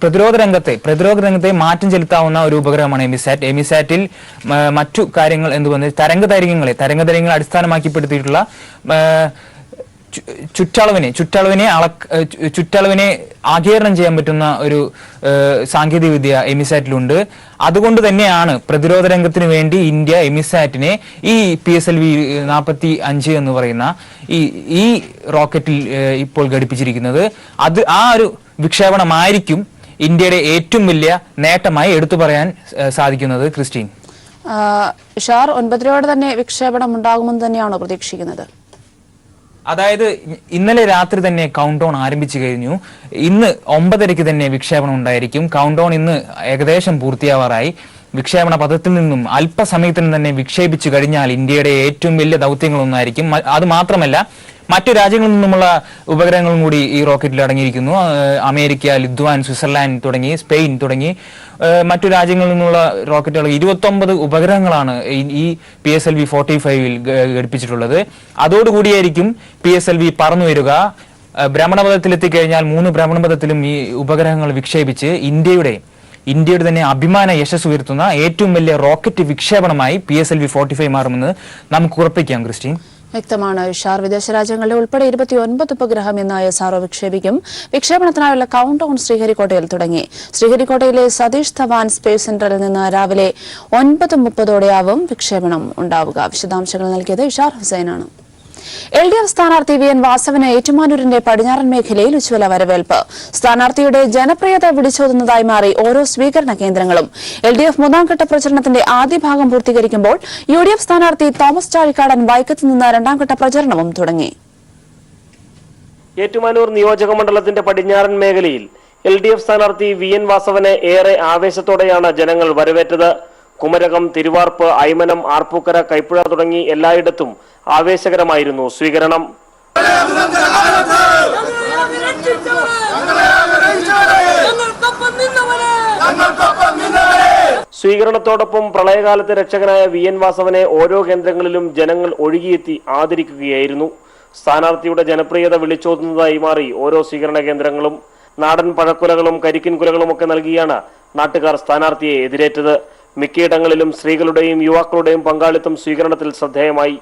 പ്രതിരോധ രംഗത്തെ മാറ്റം ചെലുത്താവുന്ന ഒരു ഉപഗ്രഹമാണ് എമിസാറ്റിൽ മറ്റു കാര്യങ്ങൾ എന്തുവന്ന് തരംഗദൈർഘ്യങ്ങളെ അടിസ്ഥാനമാക്കിപ്പെടുത്തിയിട്ടുള്ള ചുറ്റളവിനെ ആഗിരണം ചെയ്യാൻ പറ്റുന്ന ഒരു സാങ്കേതിക വിദ്യ എമിസാറ്റിലുണ്ട്. അതുകൊണ്ട് തന്നെയാണ് പ്രതിരോധ രംഗത്തിന് വേണ്ടി ഇന്ത്യ എമിസാറ്റിനെ ഈ PSLV-45 എന്ന് പറയുന്ന ഈ റോക്കറ്റിൽ ഇപ്പോൾ ഘടിപ്പിച്ചിരിക്കുന്നത്. ആ ഒരു വിക്ഷേപണമായിരിക്കും ഇന്ത്യയുടെ ഏറ്റവും വലിയ നേട്ടമായി എടുത്തു പറയാൻ സാധിക്കുന്നത്. ക്രിസ്റ്റീൻ, ഷാർ 9:30 തന്നെ വിക്ഷേപണം ഉണ്ടാകുമെന്ന് തന്നെയാണോ പ്രതീക്ഷിക്കുന്നത്? അതായത് ഇന്നലെ രാത്രി തന്നെ കൗണ്ട് ഡൗൺ ആരംഭിച്ചു കഴിഞ്ഞു. ഇന്ന് 9:30 തന്നെ വിക്ഷേപണം ഉണ്ടായിരിക്കും. കൗണ്ട് ഡൗൺ ഇന്ന് ഏകദേശം പൂർത്തിയാവാറായി. വിക്ഷേപണ പഥത്തിൽ നിന്നും അല്പസമയത്തിന് തന്നെ വിക്ഷേപിച്ചു കഴിഞ്ഞാൽ ഇന്ത്യയുടെ ഏറ്റവും വലിയ ദൗത്യങ്ങളൊന്നായിരിക്കും. അത് മാത്രമല്ല, മറ്റു രാജ്യങ്ങളിൽ നിന്നുമുള്ള ഉപഗ്രഹങ്ങളും കൂടി ഈ റോക്കറ്റിൽ അടങ്ങിയിരിക്കുന്നു. അമേരിക്ക, ലിത്വാൻ, സ്വിറ്റ്സർലാൻഡ് തുടങ്ങി സ്പെയിൻ തുടങ്ങി മറ്റു രാജ്യങ്ങളിൽ നിന്നുള്ള റോക്കറ്റുകൾ 29 ഉപഗ്രഹങ്ങളാണ് ഈ PSLV-45 ഘടിപ്പിച്ചിട്ടുള്ളത്. അതോടുകൂടിയായിരിക്കും PSLV പറന്നു വരിക. ഭ്രമണപഥത്തിലെത്തിക്കഴിഞ്ഞാൽ 3 ഭ്രമണപഥത്തിലും ഈ ഉപഗ്രഹങ്ങൾ വിക്ഷേപിച്ച് ഇന്ത്യയുടെ തന്നെ അഭിമാന യശസ് ഉയർത്തുന്ന ഏറ്റവും വലിയ റോക്കറ്റ് വിക്ഷേപണമായി PSLV-45 മാറുമെന്ന് നമുക്ക് ഉറപ്പിക്കാം. ക്രിസ്റ്റീൻ, വ്യക്തമാണ് ഷാർ. വിദേശ രാജ്യങ്ങളുടെ ഉൾപ്പെടെ 29 ഉപഗ്രഹം ഇന്ന് ISRO വിക്ഷേപിക്കും. വിക്ഷേപണത്തിനായുള്ള കൌണ്ട് ഡൗൺ ശ്രീഹരിക്കോട്ടയിൽ തുടങ്ങി. ശ്രീഹരിക്കോട്ടയിലെ സതീഷ് ധവാൻ സ്പേസ് സെന്ററിൽ നിന്ന് രാവിലെ 9:30 വിക്ഷേപണം ഉണ്ടാവുക. വിശദാംശങ്ങൾ നൽകിയത് ഇഷാർ ഹുസൈനാണ്. LDF സ്ഥാനാർത്ഥി VN വാസവന് ഏറ്റുമാനൂരിന്റെ പടിഞ്ഞാറൻ മേഖലയിൽ ഉജ്ജ്വല വരവേൽപ്പ്. സ്ഥാനാർത്ഥിയുടെ ജനപ്രിയത വിളിച്ചോതുന്നതായി മാറി ഓരോ സ്വീകരണ കേന്ദ്രങ്ങളും. LDF മൂന്നാംഘട്ട പ്രചരണത്തിന്റെ ആദ്യ ഭാഗം പൂർത്തീകരിക്കുമ്പോൾ UDF സ്ഥാനാർത്ഥി തോമസ് ചാഴിക്കാടൻ വൈക്കത്ത് നിന്ന് രണ്ടാംഘട്ട പ്രചരണവും തുടങ്ങി. ഏറ്റുമാനൂർ നിയോജക മണ്ഡലത്തിന്റെ പടിഞ്ഞാറൻ മേഖലയിൽ LDF സ്ഥാനാർത്ഥി VN വാസവനെ ഏറെ ആവേശത്തോടെയാണ് ജനങ്ങൾ വരവേറ്റത്. കുമരകം, തിരുവാർപ്പ്, ഐമനം, ആർപ്പൂക്കര, കൈപ്പുഴ തുടങ്ങി എല്ലായിടത്തും ആവേശകരമായിരുന്നു സ്വീകരണം. സ്വീകരണത്തോടൊപ്പം പ്രളയകാലത്തെ രക്ഷകനായ VN വാസവനെ ഓരോ കേന്ദ്രങ്ങളിലും ജനങ്ങൾ ഒഴുകിയെത്തി ആദരിക്കുകയായിരുന്നു. സ്ഥാനാർത്ഥിയുടെ ജനപ്രിയത വിളിച്ചോതുന്നതായി മാറി ഓരോ സ്വീകരണ കേന്ദ്രങ്ങളും. നാടൻ പഴക്കുലകളും കരിക്കിൻ കുലകളും ഒക്കെ നൽകിയാണ് നാട്ടുകാർ സ്ഥാനാർത്ഥിയെ എതിരേറ്റത്. മിക്കയിടങ്ങളിലും സ്ത്രീകളുടെയും യുവാക്കളുടെയും പങ്കാളിത്തം സ്വീകരണത്തിൽ ശ്രദ്ധേയമായി.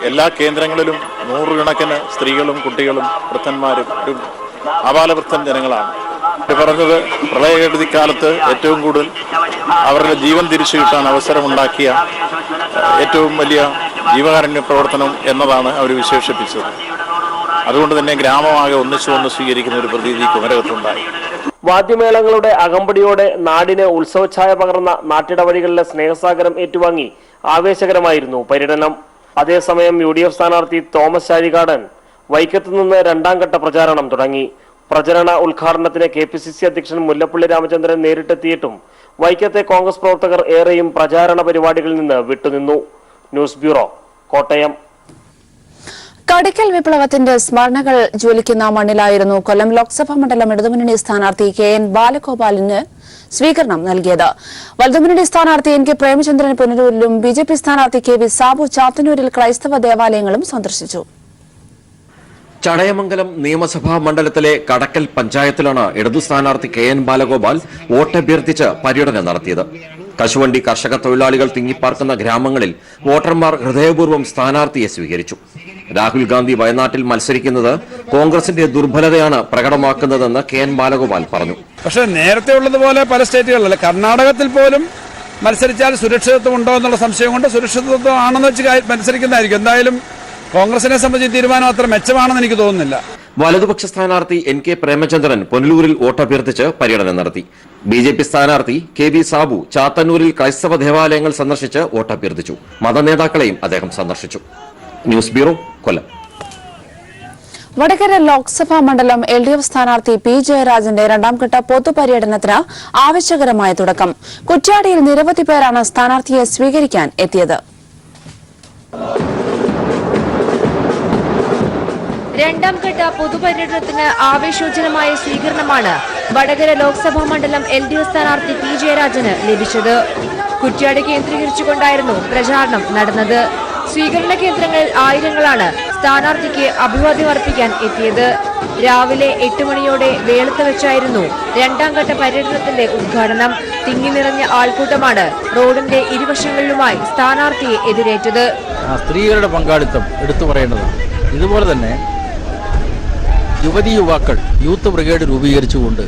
എല്ലാ കേന്ദ്രങ്ങളിലും നൂറുകണക്കിന് സ്ത്രീകളും കുട്ടികളും വൃദ്ധന്മാരും ആബാലവൃദ്ധൻ ജനങ്ങളാണ്. പറഞ്ഞത് പ്രളയക്കെടുതിക്കാലത്ത് ഏറ്റവും കൂടുതൽ അവരുടെ ജീവൻ തിരിച്ചു കിട്ടാൻ അവസരമുണ്ടാക്കിയ ഏറ്റവും വലിയ ജീവകാരുണ്യ പ്രവർത്തനം എന്നതാണ് അവർ വിശേഷിപ്പിച്ചത്. അതുകൊണ്ട് തന്നെ ഗ്രാമമാകെ ഒന്നിച്ചു സ്വീകരിക്കുന്ന ഒരു പ്രതീതി കുമരകത്തുണ്ടായി. വാദ്യമേളങ്ങളുടെ അകമ്പടിയോടെ നാടിന് ഉത്സവഛായ പകർന്ന നാട്ടിടവഴികളിലെ സ്നേഹസാഗരം ഏറ്റുവാങ്ങി ആവേശകരമായിരുന്നു പര്യടനം. അതേസമയം UDF സ്ഥാനാർത്ഥി തോമസ് ചാഴികാടൻ വൈക്കത്ത് നിന്ന് രണ്ടാംഘട്ട പ്രചാരണം തുടങ്ങി. പ്രചരണ ഉദ്ഘാടനത്തിന് KPCC അധ്യക്ഷൻ മുല്ലപ്പള്ളി രാമചന്ദ്രൻ നേരിട്ടെത്തിയിട്ടും വൈക്കത്തെ കോൺഗ്രസ് പ്രവർത്തകർ ഏറെയും പ്രചാരണ പരിപാടികളിൽ നിന്ന് വിട്ടുനിന്നു. News bureau, Kottayam. കടിക്കൽ വിപ്ലവത്തിന്റെ സ്മരണകൾ ജ്വലിക്കുന്ന മണ്ണിലായിരുന്നു കൊല്ലം ലോക്സഭാ മണ്ഡലം ഇടതുമുന്നണി സ്ഥാനാർത്ഥി KN ബാലഗോപാലിന് സ്വീകരണം നൽകിയത്. വലതുമുന്നണി സ്ഥാനാർത്ഥി NK പ്രേമചന്ദ്രൻ പുനലൂരിലും BJP സ്ഥാനാർത്ഥി KV സാബു ചാത്തന്നൂരിൽ ക്രൈസ്തവ ദേവാലയങ്ങളും സന്ദർശിച്ചു. ചടയമംഗലം നിയമസഭാ മണ്ഡലത്തിലെ കടക്കൽ പഞ്ചായത്തിലാണ് ഇടതു സ്ഥാനാർത്ഥി KN ബാലഗോപാൽ വോട്ടഭ്യർത്ഥിച്ച് പര്യടനം നടത്തിയത്. കശുവണ്ടി കർഷക തൊഴിലാളികൾ തിങ്ങിപ്പാർക്കുന്ന ഗ്രാമങ്ങളിൽ വോട്ടർമാർ ഹൃദയപൂർവ്വം സ്ഥാനാർത്ഥിയെ സ്വീകരിച്ചു. രാഹുൽ ഗാന്ധി വയനാട്ടിൽ മത്സരിക്കുന്നത് കോൺഗ്രസിന്റെ ദുർബലതയാണ് പ്രകടമാക്കുന്നതെന്ന് KN ബാലഗോപാൽ പറഞ്ഞു. പക്ഷേ നേരത്തെ ഉള്ളതുപോലെ പല സ്റ്റേറ്റുകളിലല്ല, കർണാടകത്തിൽ പോലും മത്സരിച്ചാൽ സുരക്ഷിതത്വം ഉണ്ടോ എന്നുള്ള സംശയം കൊണ്ട് സുരക്ഷിതത്വം ആണെന്ന് വെച്ച് മത്സരിക്കുന്നതായിരിക്കും. എന്തായാലും കോൺഗ്രസിനെ സംബന്ധിച്ച് തീരുമാനം അത്ര മെച്ചമാണെന്ന് എനിക്ക് തോന്നുന്നില്ല. വലതുപക്ഷ സ്ഥാനാർത്ഥി NK പ്രേമചന്ദ്രൻ പുനലൂരിൽ വോട്ടഭ്യർത്ഥിച്ച് പര്യടനം നടത്തി. BJP സ്ഥാനാർത്ഥി KV സാബു ചാത്തന്നൂരിൽ ക്രൈസ്തവ ദേവാലയങ്ങൾ സന്ദർശിച്ച് വോട്ടഭ്യർത്ഥിച്ചു. മതനേതാക്കളെയും അദ്ദേഹം സന്ദർശിച്ചു. ന്യൂസ് ബ്യൂറോ, കൊല്ലം. വടകര ലോക്സഭാ മണ്ഡലം LDF സ്ഥാനാർത്ഥി P ജയരാജന്റെ രണ്ടാംഘട്ട പൊതുപര്യടനത്തിന് ആവേശകരമായ തുടക്കം. കുറ്റ്യാടിയിൽ നിരവധി പേരാണ് സ്ഥാനാർത്ഥിയെ സ്വീകരിക്കാൻ എത്തിയത്. രണ്ടാംഘട്ട പൊതുപര്യടനത്തിന് ആവേശോജ്ജലമായ സ്വീകരണമാണ് വടകര ലോക്സഭാ മണ്ഡലം LDF സ്ഥാനാർത്ഥി P ജയരാജന് ലഭിച്ചത്. കുറ്റ്യാടി കേന്ദ്രീകരിച്ചുകൊണ്ടായിരുന്നു പ്രചാരണം നടന്നത്. സ്വീകരണ കേന്ദ്രങ്ങളിൽ ആയിരങ്ങളാണ് സ്ഥാനാർത്ഥിക്ക് അഭിവാദ്യം അർപ്പിക്കാൻ എത്തിയത്. രാവിലെ 8 മണിയോടെ വേളത്ത് വെച്ചായിരുന്നു രണ്ടാംഘട്ട പര്യടനത്തിന്റെ ഉദ്ഘാടനം. തിങ്ങി നിറഞ്ഞ ആൾക്കൂട്ടമാണ് റോഡിന്റെ ഇരുവശങ്ങളിലുമായി സ്ഥാനാർത്ഥിയെ എതിരേറ്റത്. സ്ത്രീകളുടെ പങ്കാളിത്തം എടുത്തു പറയേണ്ടതാണ്. ഇതുപോലെ തന്നെ യുവതി യുവാക്കൾ യൂത്ത് ബ്രിഗേഡ് രൂപീകരിച്ചുകൊണ്ട്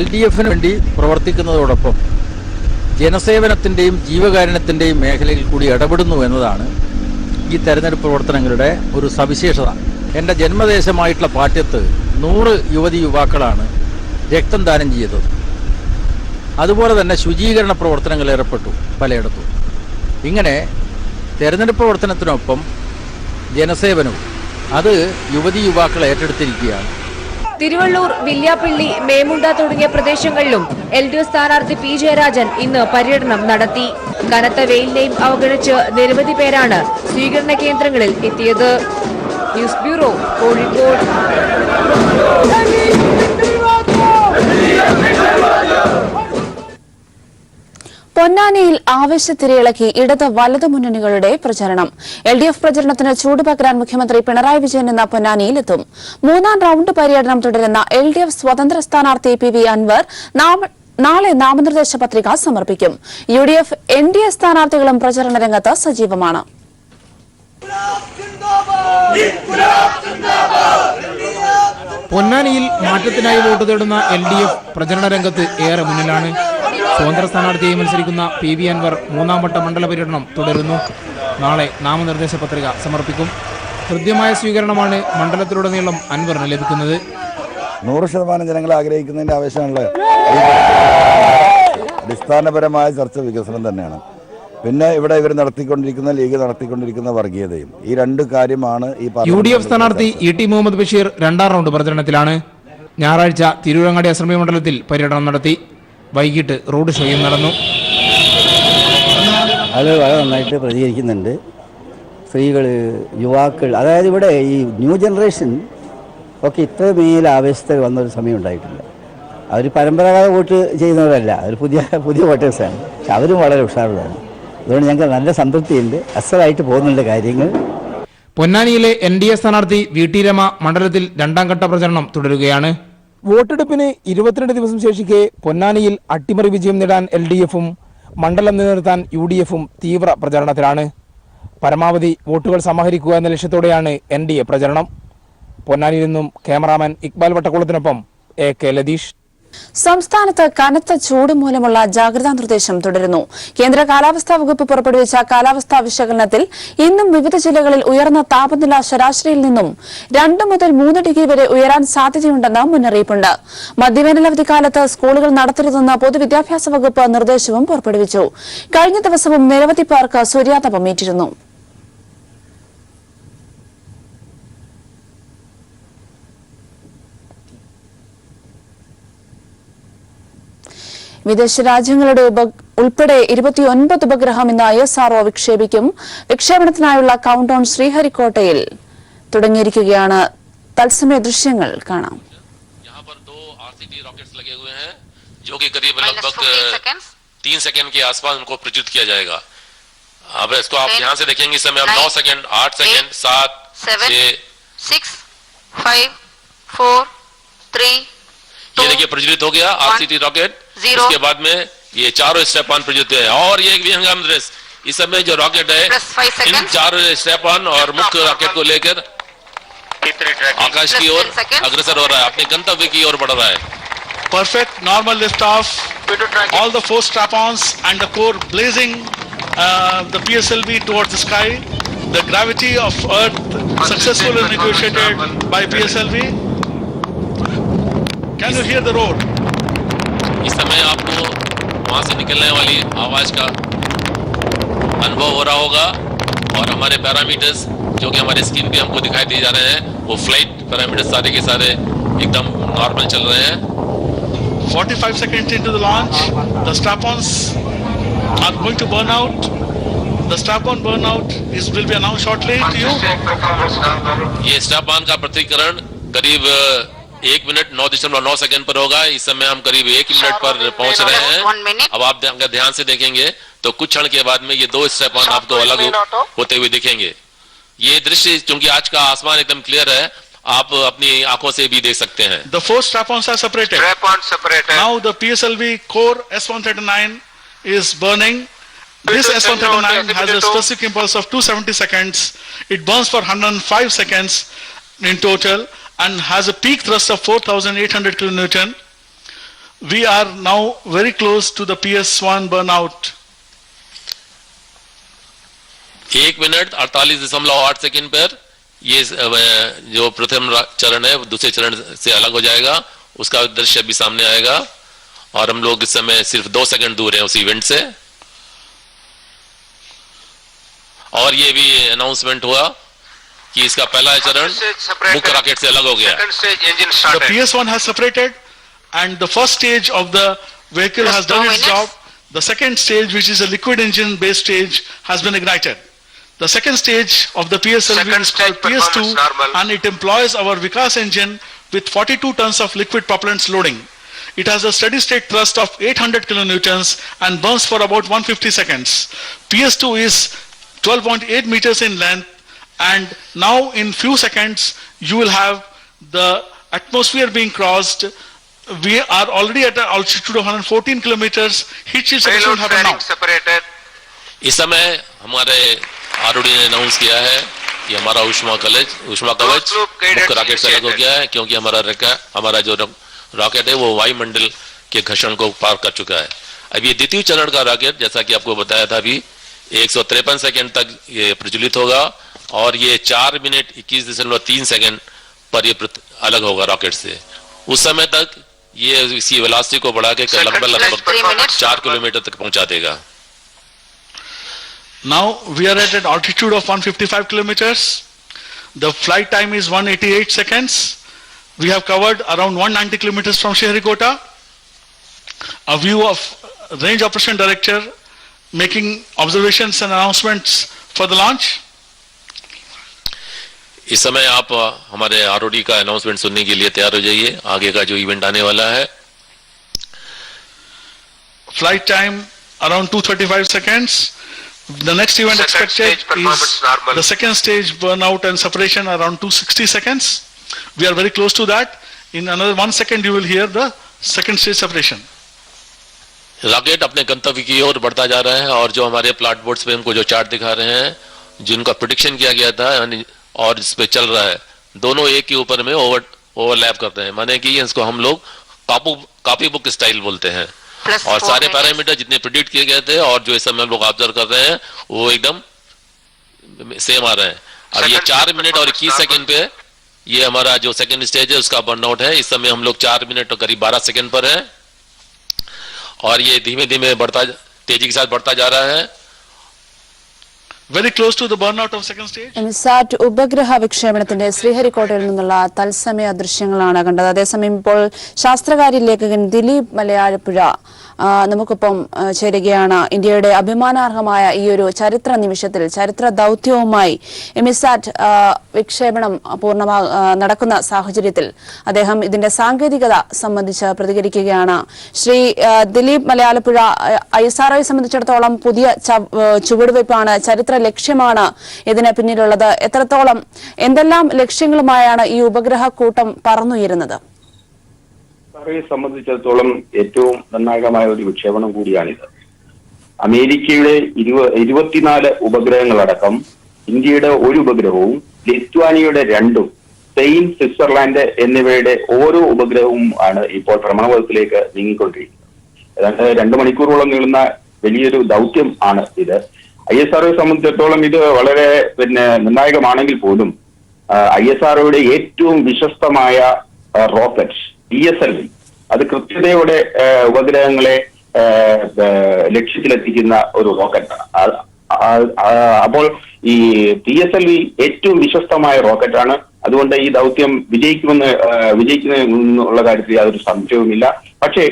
LDFന് വേണ്ടി പ്രവർത്തിക്കുന്നതോടൊപ്പം ജനസേവനത്തിൻ്റെയും ജീവകാരുണ്യത്തിൻ്റെയും മേഖലയിൽ കൂടി ഇടപെടുന്നു എന്നതാണ് ഈ തെരഞ്ഞെടുപ്പ് പ്രവർത്തനങ്ങളുടെ ഒരു സവിശേഷത. എൻ്റെ ജന്മദേശമായിട്ടുള്ള പാട്യത്ത് 100 യുവതി യുവാക്കളാണ് രക്തം ദാനം ചെയ്തത്. അതുപോലെ തന്നെ ശുചീകരണ പ്രവർത്തനങ്ങളിൽ ഏർപ്പെട്ടു പലയിടത്തും. ഇങ്ങനെ തെരഞ്ഞെടുപ്പ് പ്രവർത്തനത്തിനൊപ്പം ജനസേവനവും അത് യുവതി യുവാക്കൾ ഏറ്റെടുത്തിരിക്കുകയാണ്. തിരുവള്ളൂർ, വില്യാപ്പള്ളി, മേമുണ്ട തുടങ്ങിയ പ്രദേശങ്ങളിലും LDF സ്ഥാനാർത്ഥി P ജയരാജൻ ഇന്ന് പര്യടനം നടത്തി. കനത്ത വെയിലിനെയും അവഗണിച്ച് നിരവധി പേരാണ് സ്വീകരണ കേന്ദ്രങ്ങളിൽ എത്തിയത്. News bureau, Kozhikode. പൊന്നാനിയിൽ ആവേശത്തിരയിളക്കി ഇടത് വലതു മുന്നണികളുടെ പ്രചരണം. LDF പ്രചരണത്തിന് ചൂടുപകരാൻ മുഖ്യമന്ത്രി പിണറായി വിജയൻ ഇന്ന് പൊന്നാനിയിലെത്തും. മൂന്നാം റൌണ്ട് പര്യടനം തുടരുന്ന LDF സ്വതന്ത്ര സ്ഥാനാർത്ഥി PV അൻവർ നാളെ നാമനിർദ്ദേശ പത്രിക സമർപ്പിക്കും. UDF NDA സ്ഥാനാർത്ഥികളും പ്രചരണ രംഗത്ത് സജീവമാണ്. പൊന്നാനിയിൽ മാറ്റത്തിനായി വോട്ട് തേടുന്ന LDF പ്രചരണ രംഗത്ത് ഏറെ മുന്നിലാണ്. സ്വതന്ത്ര സ്ഥാനാർത്ഥിയായി മത്സരിക്കുന്ന PV അൻവർ മൂന്നാം വട്ട മണ്ഡല പര്യടനം തുടരുന്നു. നാളെ നാമനിർദ്ദേശ പത്രിക സമർപ്പിക്കും. ഹൃദ്യമായ സ്വീകരണമാണ് മണ്ഡലത്തിലുടനീളം അൻവറിന് ലഭിക്കുന്നത്. 100% ജനങ്ങൾ ആഗ്രഹിക്കുന്നതിന്റെ ആവശ്യമുള്ള അടിസ്ഥാനപരമായ ചർച്ച വികസനം തന്നെയാണ്. പിന്നെ ഇവിടെ ഇവർ നടത്തിക്കൊണ്ടിരിക്കുന്ന ലീഗ് നടത്തിക്കൊണ്ടിരിക്കുന്ന വർഗീയതയും, ഈ രണ്ട് കാര്യമാണ് ഈ UDF സ്ഥാനാർത്ഥി ET മുഹമ്മദ് ബഷീർ 2ാം റൗണ്ട് പ്രചരണത്തിലാണ്. ഞായറാഴ്ച തിരൂരങ്ങാടി അസംബ്ലി മണ്ഡലത്തിൽ പര്യടനം നടത്തി. വൈകിട്ട് റോഡ് ഷോയും നടന്നു. അത് വളരെ നന്നായിട്ട് പ്രതികരിക്കുന്നുണ്ട്. സ്ത്രീകൾ, യുവാക്കൾ, അതായത് ഇവിടെ ഈ ന്യൂ ജനറേഷൻ ഒക്കെ ഇത്ര മേൽ ആവേശത്തിൽ വന്നൊരു സമയം ഉണ്ടായിട്ടില്ല. അവർ പരമ്പരാഗത വോട്ട് ചെയ്യുന്നവരല്ല, അവർ പുതിയ വോട്ടേഴ്സാണ്. പക്ഷെ അവരും വളരെ ഉഷാറുള്ളതാണ്. അതുകൊണ്ട് ഞങ്ങൾക്ക് നല്ല സംതൃപ്തിയുണ്ട്. അസലായിട്ട് പോകുന്നുണ്ട് കാര്യങ്ങൾ. പൊന്നാനിയിലെ NDA സ്ഥാനാർത്ഥി VT രമ മണ്ഡലത്തിൽ 2ാം ഘട്ട പ്രചരണം തുടരുകയാണ്. വോട്ടെടുപ്പിന് 22 ദിവസം ശേഷിക്കെ പൊന്നാനിയിൽ അട്ടിമറി വിജയം നേടാൻ LDFും മണ്ഡലം നിലനിർത്താൻ UDFും തീവ്ര പ്രചരണത്തിലാണ്. പരമാവധി വോട്ടുകൾ സമാഹരിക്കുക എന്ന ലക്ഷ്യത്തോടെയാണ് NDA പ്രചരണം. പൊന്നാനിയിൽ നിന്നും ക്യാമറാമാൻ ഇക്ബാൽ വട്ടക്കുളത്തിനൊപ്പം AK ലതീഷ്. സംസ്ഥാനത്ത് കനത്ത ചൂട് മൂലമുള്ള ജാഗ്രതാ നിർദ്ദേശം തുടരുന്നു. കേന്ദ്ര കാലാവസ്ഥാ വകുപ്പ് പുറപ്പെടുവിച്ച കാലാവസ്ഥാ വിശകലനത്തിൽ ഇന്നും വിവിധ ജില്ലകളിൽ ഉയർന്ന താപനില ശരാശരിയിൽ നിന്നും 2 മുതൽ 3 ഡിഗ്രി വരെ ഉയരാൻ സാധ്യതയുണ്ടെന്ന് മുന്നറിയിപ്പുണ്ട്. മധ്യവേനൽ അവധിക്കാലത്ത് സ്കൂളുകൾ നടത്തരുതെന്ന് പൊതുവിദ്യാഭ്യാസ വകുപ്പ് നിർദ്ദേശവും പുറപ്പെടുവിച്ചു. കഴിഞ്ഞ ദിവസവും നിരവധി പേർക്ക് സൂര്യാതപമേറ്റിരുന്നു. വിദേശ രാജ്യങ്ങളുടെ ഉൾപ്പെടെ 29 ഉപഗ്രഹം ഇന്ന് ISRO വിക്ഷേപിക്കും. വിക്ഷേപണത്തിനായുള്ള കൌണ്ട് ഡൌൺ ശ്രീഹരിക്കോട്ടയിൽ തുടങ്ങിയിരിക്കുകയാണ്. തത്സമയ ദൃശ്യങ്ങൾ കാണാം. जो कि करीब लगभग 3 सेकंड के आसपास उनको प्रज्वलित किया जाएगा. अब इसको आप ध्यान से देखेंगे. इस समय हम 9 सेकंड, 8 सेकंड, 7, 6, 5, 4, 3, ये देखिए प्रज्वलित हो गया RCT रॉकेट. इसके बाद में ये चारों स्टेप ऑन प्रज्वलित है. और ये विहंगम दृश्य, इस समय जो रॉकेट है इन 4 स्टेप ऑन और मुख्य रॉकेट को लेकर आकाश की ओर अग्रसर हो रहा है, अपने गंतव्य की ओर बढ़ रहा है. Perfect normal lift off. All the 4 strap-ons and the core blazing the PSLV towards the sky. The gravity of Earth successfully negotiated by PSLV. Can you hear the roar? इस समय आपको वहां से निकलने वाली आवाज का अनुभव हो रहा होगा. और हमारे पैरामीटर्स जो कि हमारे स्क्रीन पे हमको दिखाई दिए जा रहे हैं, वो फ्लाइट पैरामीटर्स सारे के सारे एकदम नॉर्मल चल रहे हैं. 45 seconds into the launch, the strap-ons are going to burn out. The strap-on burnout will be announced shortly to you. ये strap-on का पृथक्करण करीब 1 मिनट 9.9 सेकंड पर होगा. इस समय हम करीब 1 मिनट पर पहुंच रहे हैं. अब आप अगर ध्यान से देखेंगे तो कुछ क्षण के बाद में ये 2 स्ट्रैप-ऑन आपको अलग होते हुए दिखेंगे. ये दृश्य चूंकि आज का आसमान एकदम क्लियर है, आप अपनी आंखों से भी देख सकते हैं. The 4 strap-ons are separated. Now the PSLV core S139 is burning. This S139 has a specific impulse of 270 seconds. It burns for 105 seconds in total and has a peak thrust of 4,800 kilonewton. We are now very close to the PS1 burnout. 1 minute 48.8 second पर ये जो प्रथम चरण है दूसरे चरण से अलग हो जाएगा. उसका दृश्य भी सामने आएगा और हम लोग इस समय सिर्फ 2 सेकंड दूर हैं उस इवेंट से. और ये भी अनाउंसमेंट हुआ कि इसका पहला चरण मुख्य रॉकेट से अलग हो गया. The PS1 has separated and the first stage of the vehicle has done its job. The second stage, which is a liquid engine based stage, has been ignited. The second stage of the PSLV is called PS2 and it employs our Vikas engine with 42 tons of liquid propellants loading. It has a steady state thrust of 800 kilonewtons and burns for about 150 seconds. PS2 is 12.8 meters in length and now in few seconds you will have the atmosphere being crossed. We are already at an altitude of 114 kilometers. Heat shield separation will happen now. इस समय हमारे आरओडी ने अनाउंस किया है कि हमारा ऊष्मा कवच मुख्य रॉकेट से अलग हो गया है क्योंकि हमारा जो रॉकेट है वो वायुमंडल के घर्षण को पार कर चुका है. अब ये द्वितीय चरण का रॉकेट जैसा कि आपको बताया था अभी 153 सेकंड तक ये प्रज्वलित होगा और ये 4 मिनट 21.3 सेकंड पर ये अलग होगा रॉकेट से। उस समय तक ये इसी वेलोसिटी को बढ़ा के लगभग 4 किलोमीटर तक पहुंचा देगा। Now we are at an altitude of 155 kilometers. The flight time is 188 seconds. We have covered around 190 kilometers from Sriharikota. A view of Range Operation Director making observations and announcements for the launch. इस समय आप हमारे आरओडी का अनाउंसमेंट सुनने के लिए तैयार हो जाइए, आगे का जो इवेंट आने वाला है। Flight time around 235 seconds. The next event expected is the second stage burnout and separation around 260 seconds. We are very close to that. In another 1 second you will hear the second stage separation. Rocket अपने गंतव्य की ओर बढ़ता जा रहा है और जो हमारे प्लाट बोर्ड्स पे हमको जो चार्ट दिखा रहे हैं, जिनका प्रेडिक्शन किया गया था और इस पे चल रहा है, दोनों एक के ऊपर में ओवरलैप करते हैं, माने कि इसको हम लोग कॉपी बुक स्टाइल बोलते हैं। और सारे पैरामीटर जितने प्रेडिक्ट किए गए थे और जो इस समय हम लोग ऑब्जर्व कर रहे हैं वो एकदम सेम आ रहे हैं। अब ये 4 मिनट और 21 सेकंड पे ये हमारा जो सेकंड स्टेज है उसका बर्नआउट है। इस समय हम लोग 4 मिनट और करीब 12 सेकंड पर है और ये धीमे धीमे तेजी के साथ बढ़ता जा रहा है। Very close to the burnout of second stage. EMISAT ഉപഗ്രഹ വിക്ഷേപണത്തിന്റെ ശ്രീഹരിക്കോട്ടയിൽ നിന്നുള്ള തത്സമയ ദൃശ്യങ്ങളാണ് കണ്ടത്. അതേസമയം ഇപ്പോൾ ശാസ്ത്രകാര്യ ലേഖകൻ ദിലീപ് മലയാലപ്പുഴ നമുക്കൊപ്പം ചേരുകയാണ്. ഇന്ത്യയുടെ അഭിമാനാർഹമായ ഈ ഒരു ചരിത്ര നിമിഷത്തിൽ ചരിത്ര ദൗത്യവുമായി എമിസാറ്റ് വിക്ഷേപണം നടക്കുന്ന സാഹചര്യത്തിൽ അദ്ദേഹം ഇതിന്റെ സാങ്കേതികത സംബന്ധിച്ച് പ്രതികരിക്കുകയാണ്. ശ്രീ ദിലീപ് മലയാലപ്പുഴ, ISROയെ സംബന്ധിച്ചിടത്തോളം പുതിയ ചുവടുവയ്പ്പാണ്, ചരിത്ര ലക്ഷ്യമാണ് ഇതിന് പിന്നിലുള്ളത്. എത്രത്തോളം എന്തെല്ലാം ലക്ഷ്യങ്ങളുമായാണ് ഈ ഉപഗ്രഹ കൂട്ടം പറന്നുയരുന്നത്? ISROയെ സംബന്ധിച്ചിടത്തോളം ഏറ്റവും നിർണായകമായ ഒരു വിക്ഷേപണം കൂടിയാണിത്. അമേരിക്കയുടെ 24 ഉപഗ്രഹങ്ങളടക്കം ഇന്ത്യയുടെ ഒരു ഉപഗ്രഹവും ലിത്വാനിയയുടെ 2, സ്പെയിൻ, സ്വിറ്റ്സർലാൻഡ് എന്നിവയുടെ ഓരോ ഉപഗ്രഹവും ആണ് ഇപ്പോൾ ഭ്രമണപഥത്തിലേക്ക് നീങ്ങിക്കൊണ്ടിരിക്കുന്നത്. ഏതാണ്ട് 2 മണിക്കൂറോളം നീളുന്ന വലിയൊരു ദൗത്യം ആണ് ഇത്. ISROയെ സംബന്ധിച്ചിടത്തോളം ഇത് വളരെ നിർണായകമാണെങ്കിൽ പോലും ISROയുടെ ഏറ്റവും വിശ്വസ്തമായ റോക്കറ്റ് PSLV അത് കൃത്യതയോടെ ഉപഗ്രഹങ്ങളെ ലക്ഷ്യത്തിലെത്തിക്കുന്ന ഒരു റോക്കറ്റാണ്. അപ്പോൾ ഈ PSLV ഏറ്റവും വിശ്വസ്തമായ റോക്കറ്റാണ്. അതുകൊണ്ട് ഈ ദൗത്യം വിജയിക്കുമെന്നുള്ള കാര്യത്തിൽ യാതൊരു സംശയവുമില്ല. പക്ഷേ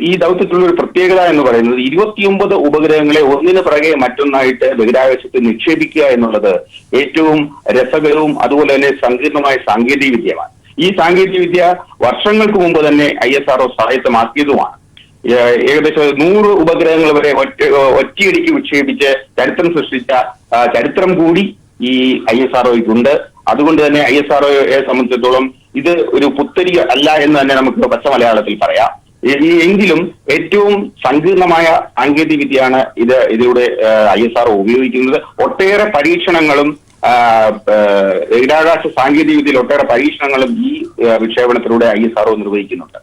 ഈ ദൗത്യത്തിലുള്ള ഒരു പ്രത്യേകത എന്ന് പറയുന്നത് 29 ഉപഗ്രഹങ്ങളെ ഒന്നിനു പിറകെ മറ്റൊന്നായിട്ട് ബഹിരാകാശത്ത് നിക്ഷേപിക്കുക എന്നുള്ളത് ഏറ്റവും രസകരവും അതുപോലെ തന്നെ സങ്കീർണമായ സാങ്കേതിക വിദ്യയാണ്. ഈ സാങ്കേതിക വിദ്യ വർഷങ്ങൾക്ക് മുമ്പ് തന്നെ ISRO സ്വായത്തമാക്കിയതുമാണ്. ഏകദേശം 100 ഉപഗ്രഹങ്ങൾ വരെ ഒറ്റയടിക്ക് വിക്ഷേപിച്ച് ചരിത്രം സൃഷ്ടിച്ച ചരിത്രം കൂടി ഈ ISROയ്ക്കുണ്ട്. അതുകൊണ്ട് തന്നെ ISROയെ സംബന്ധിച്ചിടത്തോളം ഇത് ഒരു പുത്തരി അല്ല എന്ന് തന്നെ നമുക്ക് പച്ച മലയാളത്തിൽ പറയാം. എങ്കിലും ഏറ്റവും സങ്കീർണമായ സാങ്കേതിക വിദ്യയാണ് ഇതിലൂടെ ISRO ഉപയോഗിക്കുന്നത്. ഒട്ടേറെ പരീക്ഷണങ്ങളും ബഹിരാകാശ സാങ്കേതിക വിദ്യയിൽ ഒട്ടേറെ പരീക്ഷണങ്ങളും ഈ വിക്ഷേപണത്തിലൂടെ ISRO നിർവഹിക്കുന്നുണ്ട്.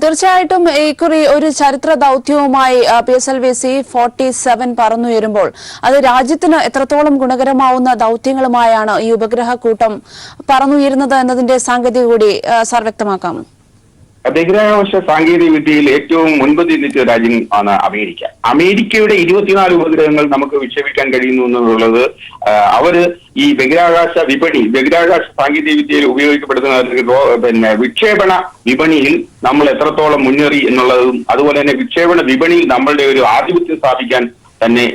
തീർച്ചയായിട്ടും ഇക്കുറി ഒരു ചരിത്ര ദൗത്യവുമായി PSLV C-47 പറന്നുയരുമ്പോൾ അത് രാജ്യത്തിന് എത്രത്തോളം ഗുണകരമാവുന്ന ദൗത്യങ്ങളുമായാണ് ഈ ഉപഗ്രഹ കൂട്ടം പറന്നുയരുന്നത് എന്നതിന്റെ സാങ്കേതിക കൂടി സാർ വ്യക്തമാക്കാമോ? ബഹിരാകാശ സാങ്കേതിക വിദ്യയിൽ ഏറ്റവും മുൻപന്തി നിൽക്കുന്ന രാജ്യം ആണ് അമേരിക്ക. അമേരിക്കയുടെ 24 ഉപഗ്രഹങ്ങൾ നമുക്ക് വിക്ഷേപിക്കാൻ കഴിയുന്നു എന്നുള്ളത് അവര് ഈ ബഹിരാകാശ സാങ്കേതിക വിദ്യയിൽ ഉപയോഗിക്കപ്പെടുന്ന വിക്ഷേപണ വിപണിയിൽ നമ്മൾ എത്രത്തോളം മുന്നേറി എന്നുള്ളതും അതുപോലെ തന്നെ വിക്ഷേപണ വിപണിയിൽ നമ്മളുടെ ഒരു ആധിപത്യം സ്ഥാപിക്കാൻ തന്നെ